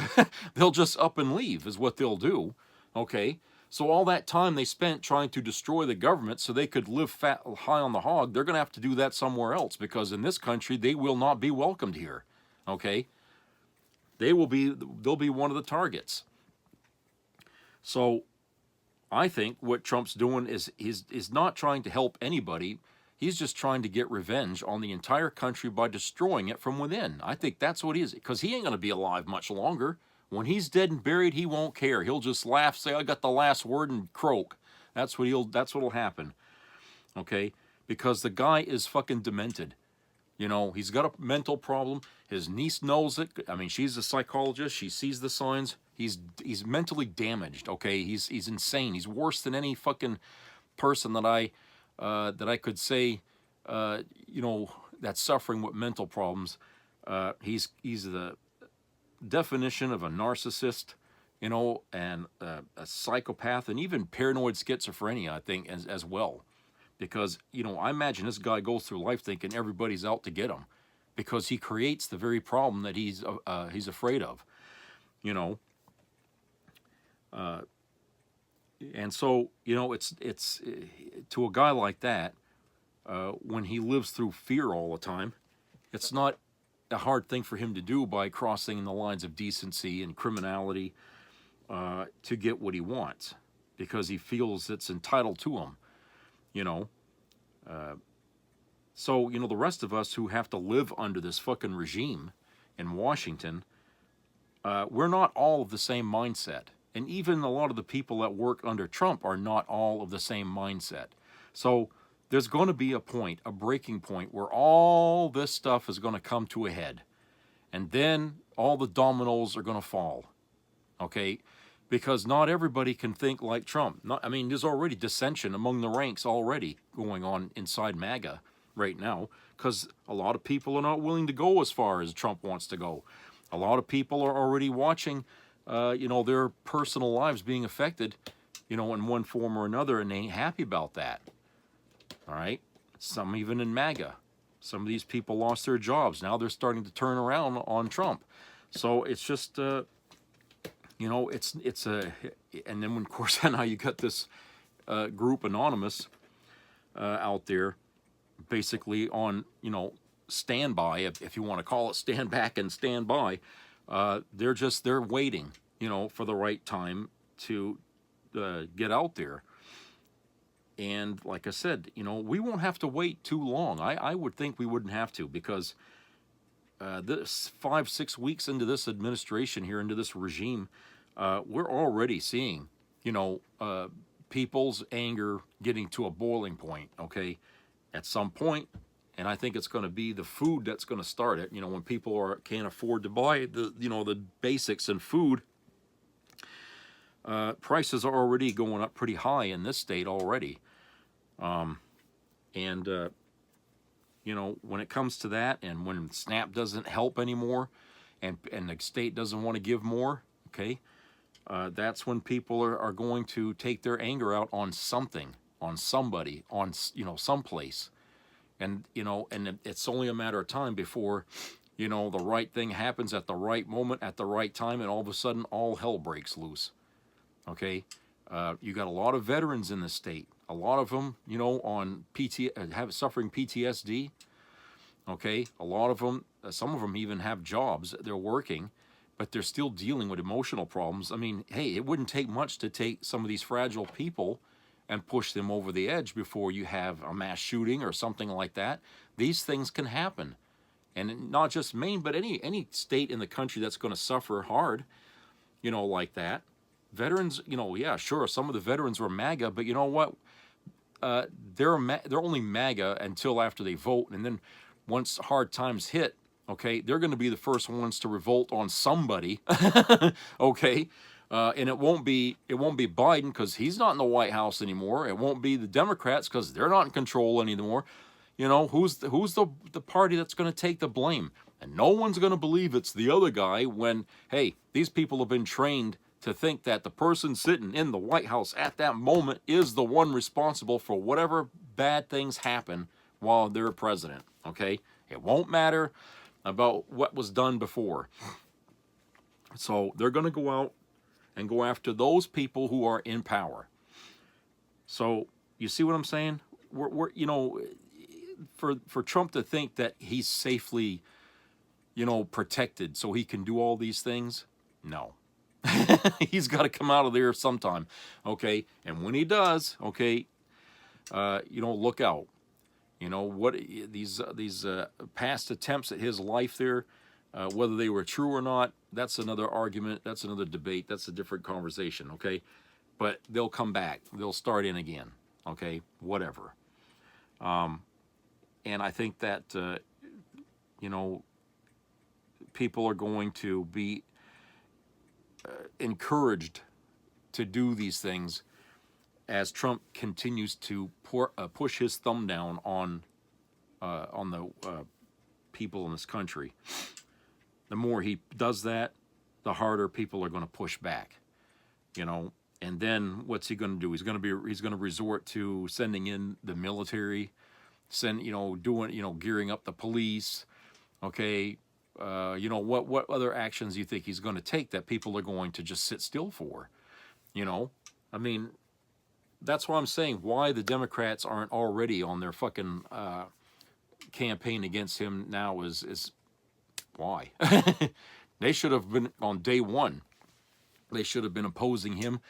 they'll just up and leave is what they'll do, okay? So all that time they spent trying to destroy the government so they could live high on the hog, they're going to have to do that somewhere else, because in this country they will not be welcomed here, okay? They'll be one of the targets. So I think what Trump's doing is not trying to help anybody. He's just trying to get revenge on the entire country by destroying it from within. I think that's what he is, because he ain't going to be alive much longer. When he's dead and buried, he won't care. He'll just laugh, say, I got the last word, and croak. That's what'll happen. Okay? Because the guy is fucking demented. You know, he's got a mental problem. His niece knows it. I mean, she's a psychologist. She sees the signs. He's mentally damaged, okay? He's insane. He's worse than any fucking person that I could say, you know, that's suffering with mental problems. He's the definition of a narcissist, you know, and a psychopath, and even paranoid schizophrenia, I think, as well. Because, you know, I imagine this guy goes through life thinking everybody's out to get him, because he creates the very problem that he's afraid of, you know. And so, you know, it's to a guy like that, when he lives through fear all the time, it's not a hard thing for him to do by crossing the lines of decency and criminality to get what he wants, because he feels it's entitled to him, you know. So, you know, the rest of us who have to live under this fucking regime in Washington, we're not all of the same mindset. And even a lot of the people that work under Trump are not all of the same mindset. So there's going to be a point, a breaking point, where all this stuff is going to come to a head. And then all the dominoes are going to fall. Okay? Because not everybody can think like Trump. I mean, there's already dissension among the ranks already going on inside MAGA right now, because a lot of people are not willing to go as far as Trump wants to go. A lot of people are already watching you know, their personal lives being affected, you know, in one form or another, and they ain't happy about that. All right? Some even in MAGA. Some of these people lost their jobs. Now they're starting to turn around on Trump. So it's just, you know, it's and then, of course, now you got this group Anonymous out there basically on, you know, standby, if you want to call it, stand back and stand by. They're waiting, you know, for the right time to get out there. And like I said, you know, we won't have to wait too long. I would think we wouldn't have to, because this 5-6 weeks into this administration here, into this regime, we're already seeing, you know, people's anger getting to a boiling point, okay? At some point, and I think it's going to be the food that's going to start it. You know, when people can't afford to buy the basics in food, prices are already going up pretty high in this state already. You know, when it comes to that, and when SNAP doesn't help anymore, and the state doesn't want to give more, okay, that's when people are going to take their anger out on something, on somebody, on, you know, someplace. And, you know, and it's only a matter of time before, you know, the right thing happens at the right moment, at the right time, and all of a sudden, all hell breaks loose. Okay? You got a lot of veterans in the state. A lot of them, you know, on suffering PTSD. Okay? A lot of them, some of them even have jobs. They're working, but they're still dealing with emotional problems. I mean, hey, it wouldn't take much to take some of these fragile people and push them over the edge before you have a mass shooting or something like that. These things can happen. And not just Maine, but any state in the country that's going to suffer hard, you know, like that. Veterans, you know, yeah, sure, some of the veterans were MAGA, but you know what? They're only MAGA until after they vote, and then once hard times hit, okay, they're going to be the first ones to revolt on somebody, okay, and it won't be Biden because he's not in the White House anymore. It won't be the Democrats because they're not in control anymore. You know, who's the party that's going to take the blame? And no one's going to believe it's the other guy when, hey, these people have been trained to think that the person sitting in the White House at that moment is the one responsible for whatever bad things happen while they're president, okay? It won't matter about what was done before. So they're going to go out and go after those people who are in power. So you see what I'm saying? We're you know, for Trump to think that he's safely, you know, protected so he can do all these things, no. He's got to come out of there sometime, okay? And when he does, okay, you know, look out. You know, what these past attempts at his life there, whether they were true or not, that's another argument, that's another debate, that's a different conversation, okay? But they'll come back. They'll start in again, okay? Whatever. And I think that, you know, people are going to be encouraged to do these things as Trump continues to push his thumb down on the people in this country. The more he does that, the harder people are going to push back, you know. And then what's he going to do? He's going to resort to sending in the military, gearing up the police, okay. You know, what other actions do you think he's going to take that people are going to just sit still for? You know, I mean, that's why I'm saying why the Democrats aren't already on their fucking campaign against him now is why. They should have been on day one. They should have been opposing him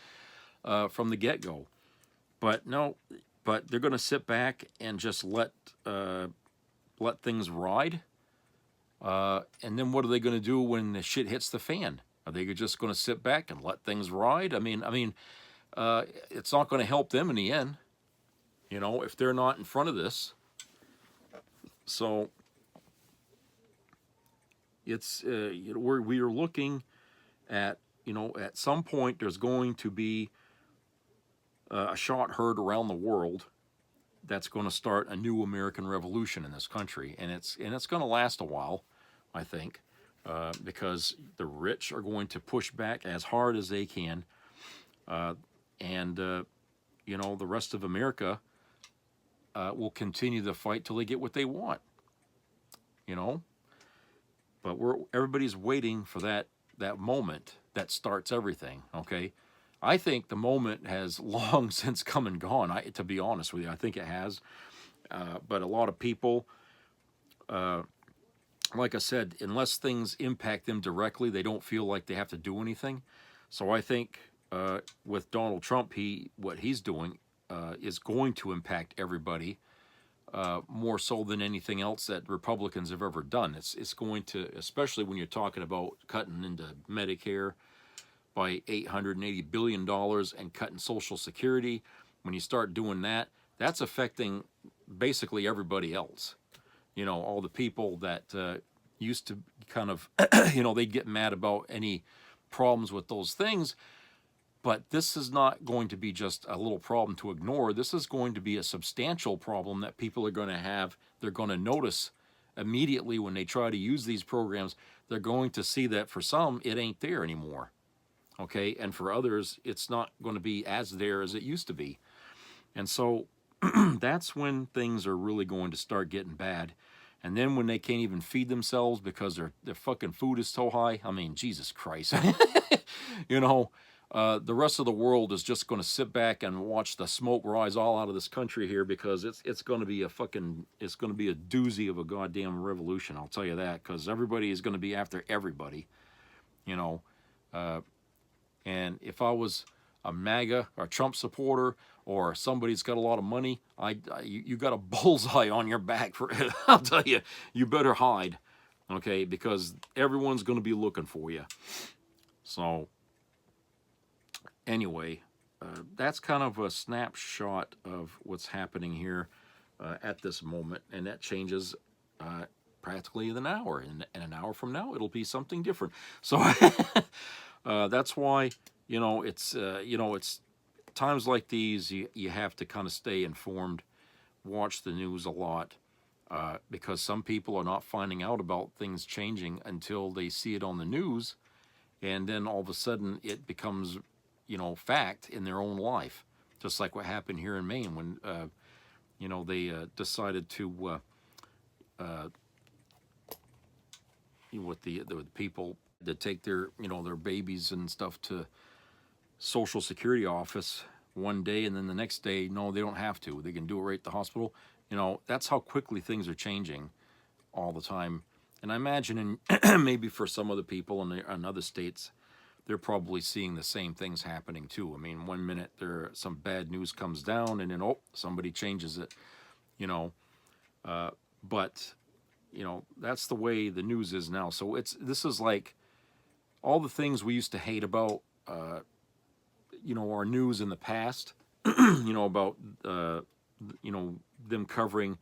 from the get-go. But no, but they're going to sit back and just let things ride. And then what are they going to do when the shit hits the fan? Are they just going to sit back and let things ride? I mean, it's not going to help them in the end, you know, if they're not in front of this. So it's you know, we are looking at, you know, at some point there's going to be a shot heard around the world that's going to start a new American revolution in this country, and it's going to last a while, I think, because the rich are going to push back as hard as they can, and you know, the rest of America will continue to fight till they get what they want, you know. But everybody's waiting for that moment that starts everything. Okay, I think the moment has long since come and gone. To be honest with you, I think it has. But a lot of people, like I said, unless things impact them directly, they don't feel like they have to do anything. So I think with Donald Trump, what he's doing is going to impact everybody more so than anything else that Republicans have ever done. It's going to, especially when you're talking about cutting into Medicare by $880 billion and cutting Social Security. When you start doing that, that's affecting basically everybody else. You know, all the people that used to kind of, you know, they'd get mad about any problems with those things. But this is not going to be just a little problem to ignore. This is going to be a substantial problem that people are going to have. They're going to notice immediately when they try to use these programs. They're going to see that for some, it ain't there anymore. Okay, and for others, it's not going to be as there as it used to be. And so that's when things are really going to start getting bad. And then when they can't even feed themselves because their fucking food is so high, I mean, Jesus Christ. You know, the rest of the world is just going to sit back and watch the smoke rise all out of this country here, because it's going to be it's going to be a doozy of a goddamn revolution, I'll tell you that, because everybody is going to be after everybody, you know. And if I was a MAGA or Trump supporter or somebody's got a lot of money, you got a bullseye on your back for it. I'll tell you, you better hide, okay, because everyone's going to be looking for you. So anyway, that's kind of a snapshot of what's happening here at this moment, and that changes practically in an hour. And an hour from now, it'll be something different. So that's why, it's times like these, you have to kind of stay informed, watch the news a lot, because some people are not finding out about things changing until they see it on the news, and then all of a sudden it becomes, fact in their own life, just like what happened here in Maine when, they decided to, with the people that take their, their babies and stuff to Social Security office one day, and then the next day, no, they don't have to. They can do it right at the hospital. That's how quickly things are changing all the time. And I imagine maybe for some other people in other states, they're probably seeing the same things happening too. I mean, one minute some bad news comes down, and then somebody changes it. But that's the way the news is now. So this is like all the things we used to hate about our news in the past, about them covering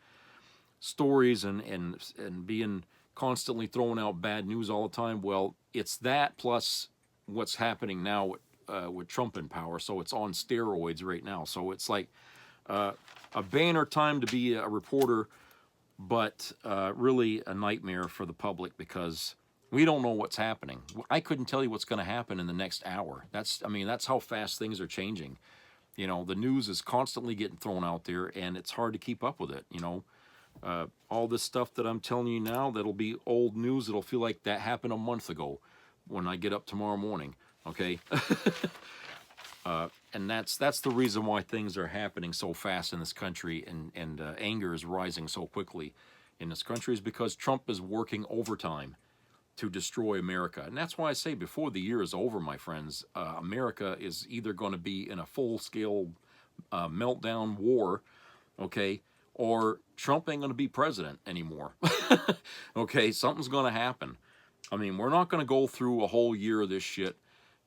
stories and being constantly throwing out bad news all the time. Well, it's that plus what's happening now with Trump in power. So it's on steroids right now. So it's like a banner time to be a reporter, but really a nightmare for the public because we don't know what's happening. I couldn't tell you what's going to happen in the next hour. That's how fast things are changing. The news is constantly getting thrown out there, and it's hard to keep up with it. All this stuff that I'm telling you now, that'll be old news. It'll feel like that happened a month ago when I get up tomorrow morning. Okay. And that's the reason why things are happening so fast in this country, and anger is rising so quickly in this country, is because Trump is working overtime to destroy America. And that's why I say before the year is over, my friends, America is either going to be in a full-scale meltdown war, okay, or Trump ain't going to be president anymore. Okay, something's going to happen. I mean, we're not going to go through a whole year of this shit,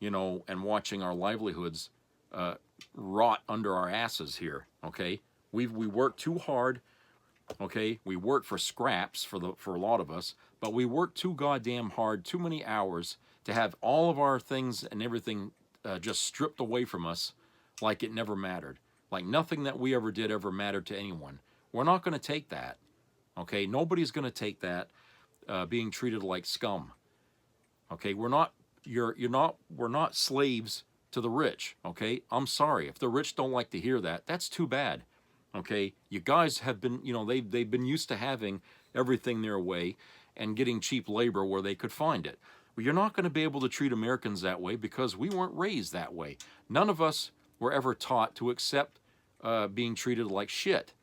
and watching our livelihoods rot under our asses here, okay? We work too hard, okay? We work for scraps for a lot of us, but we work too goddamn hard, too many hours to have all of our things and everything just stripped away from us like it never mattered. Like nothing that we ever did ever mattered to anyone. We're not going to take that, okay? Nobody's going to take that being treated like scum, okay? We're not slaves to the rich, okay? I'm sorry. If the rich don't like to hear that, that's too bad, okay? You guys have been, they've been used to having everything their way and getting cheap labor where they could find it. Well, you're not going to be able to treat Americans that way because we weren't raised that way. None of us were ever taught to accept being treated like shit,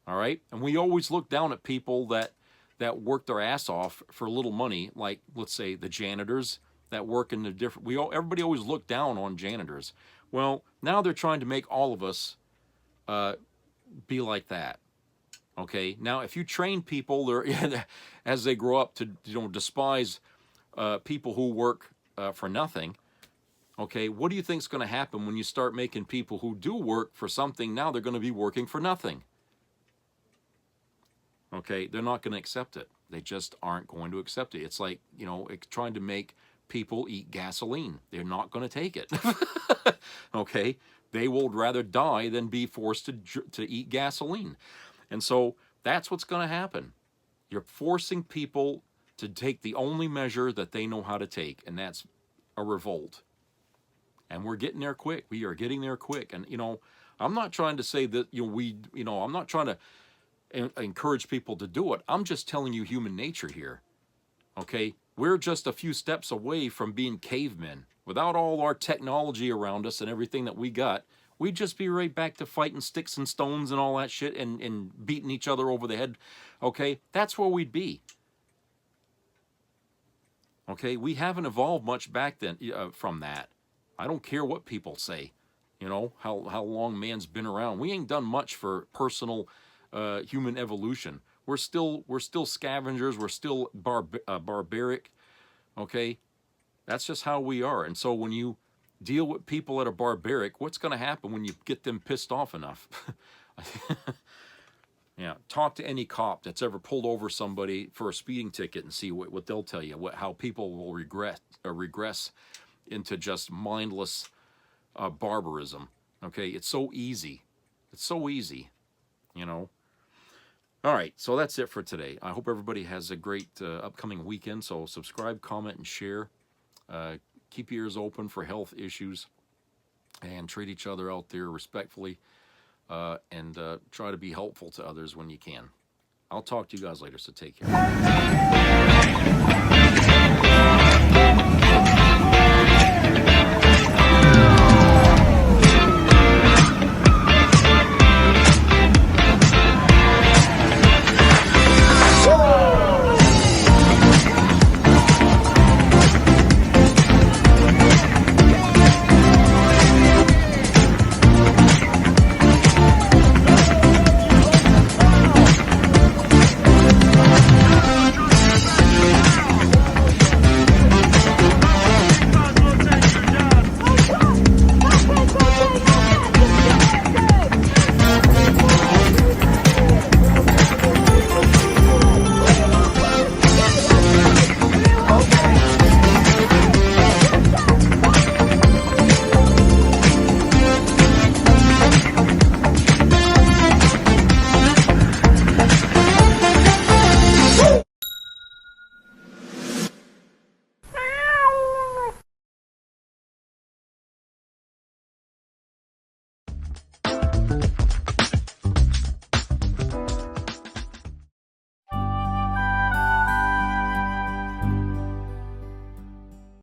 all right? And we always look down at people that work their ass off for little money, like, let's say, the janitors that work in the different... Everybody always looked down on janitors. Well, now they're trying to make all of us be like that. Okay, now if you train people as they grow up to despise people who work for nothing, okay, what do you think is going to happen when you start making people who do work for something, now they're going to be working for nothing? Okay, they're not going to accept it. They just aren't going to accept it. It's like, trying to make people eat gasoline. They're not going to take it. Okay, they will rather die than be forced to eat gasoline. And so that's what's going to happen. You're forcing people to take the only measure that they know how to take, and that's a revolt. And we're getting there quick. We are getting there quick. And, I'm not trying to say that, I'm not trying to encourage people to do it. I'm just telling you human nature here. Okay? We're just a few steps away from being cavemen. Without all our technology around us and everything that we got, we'd just be right back to fighting sticks and stones and all that shit and beating each other over the head. Okay? That's where we'd be. Okay? We haven't evolved much back then from that. I don't care what people say. You know, how long man's been around. We ain't done much for personal human evolution. We're still scavengers. We're still barbaric. Okay, that's just how we are. And so when you deal with people that are barbaric, what's going to happen when you get them pissed off enough? Yeah, talk to any cop that's ever pulled over somebody for a speeding ticket and see what they'll tell you. How people will regress into just mindless barbarism. Okay, it's so easy. It's so easy, you know. All right, so that's it for today. I hope everybody has a great upcoming weekend. So subscribe, comment, and share. Keep your ears open for health issues and treat each other out there respectfully, and try to be helpful to others when you can. I'll talk to you guys later, so take care.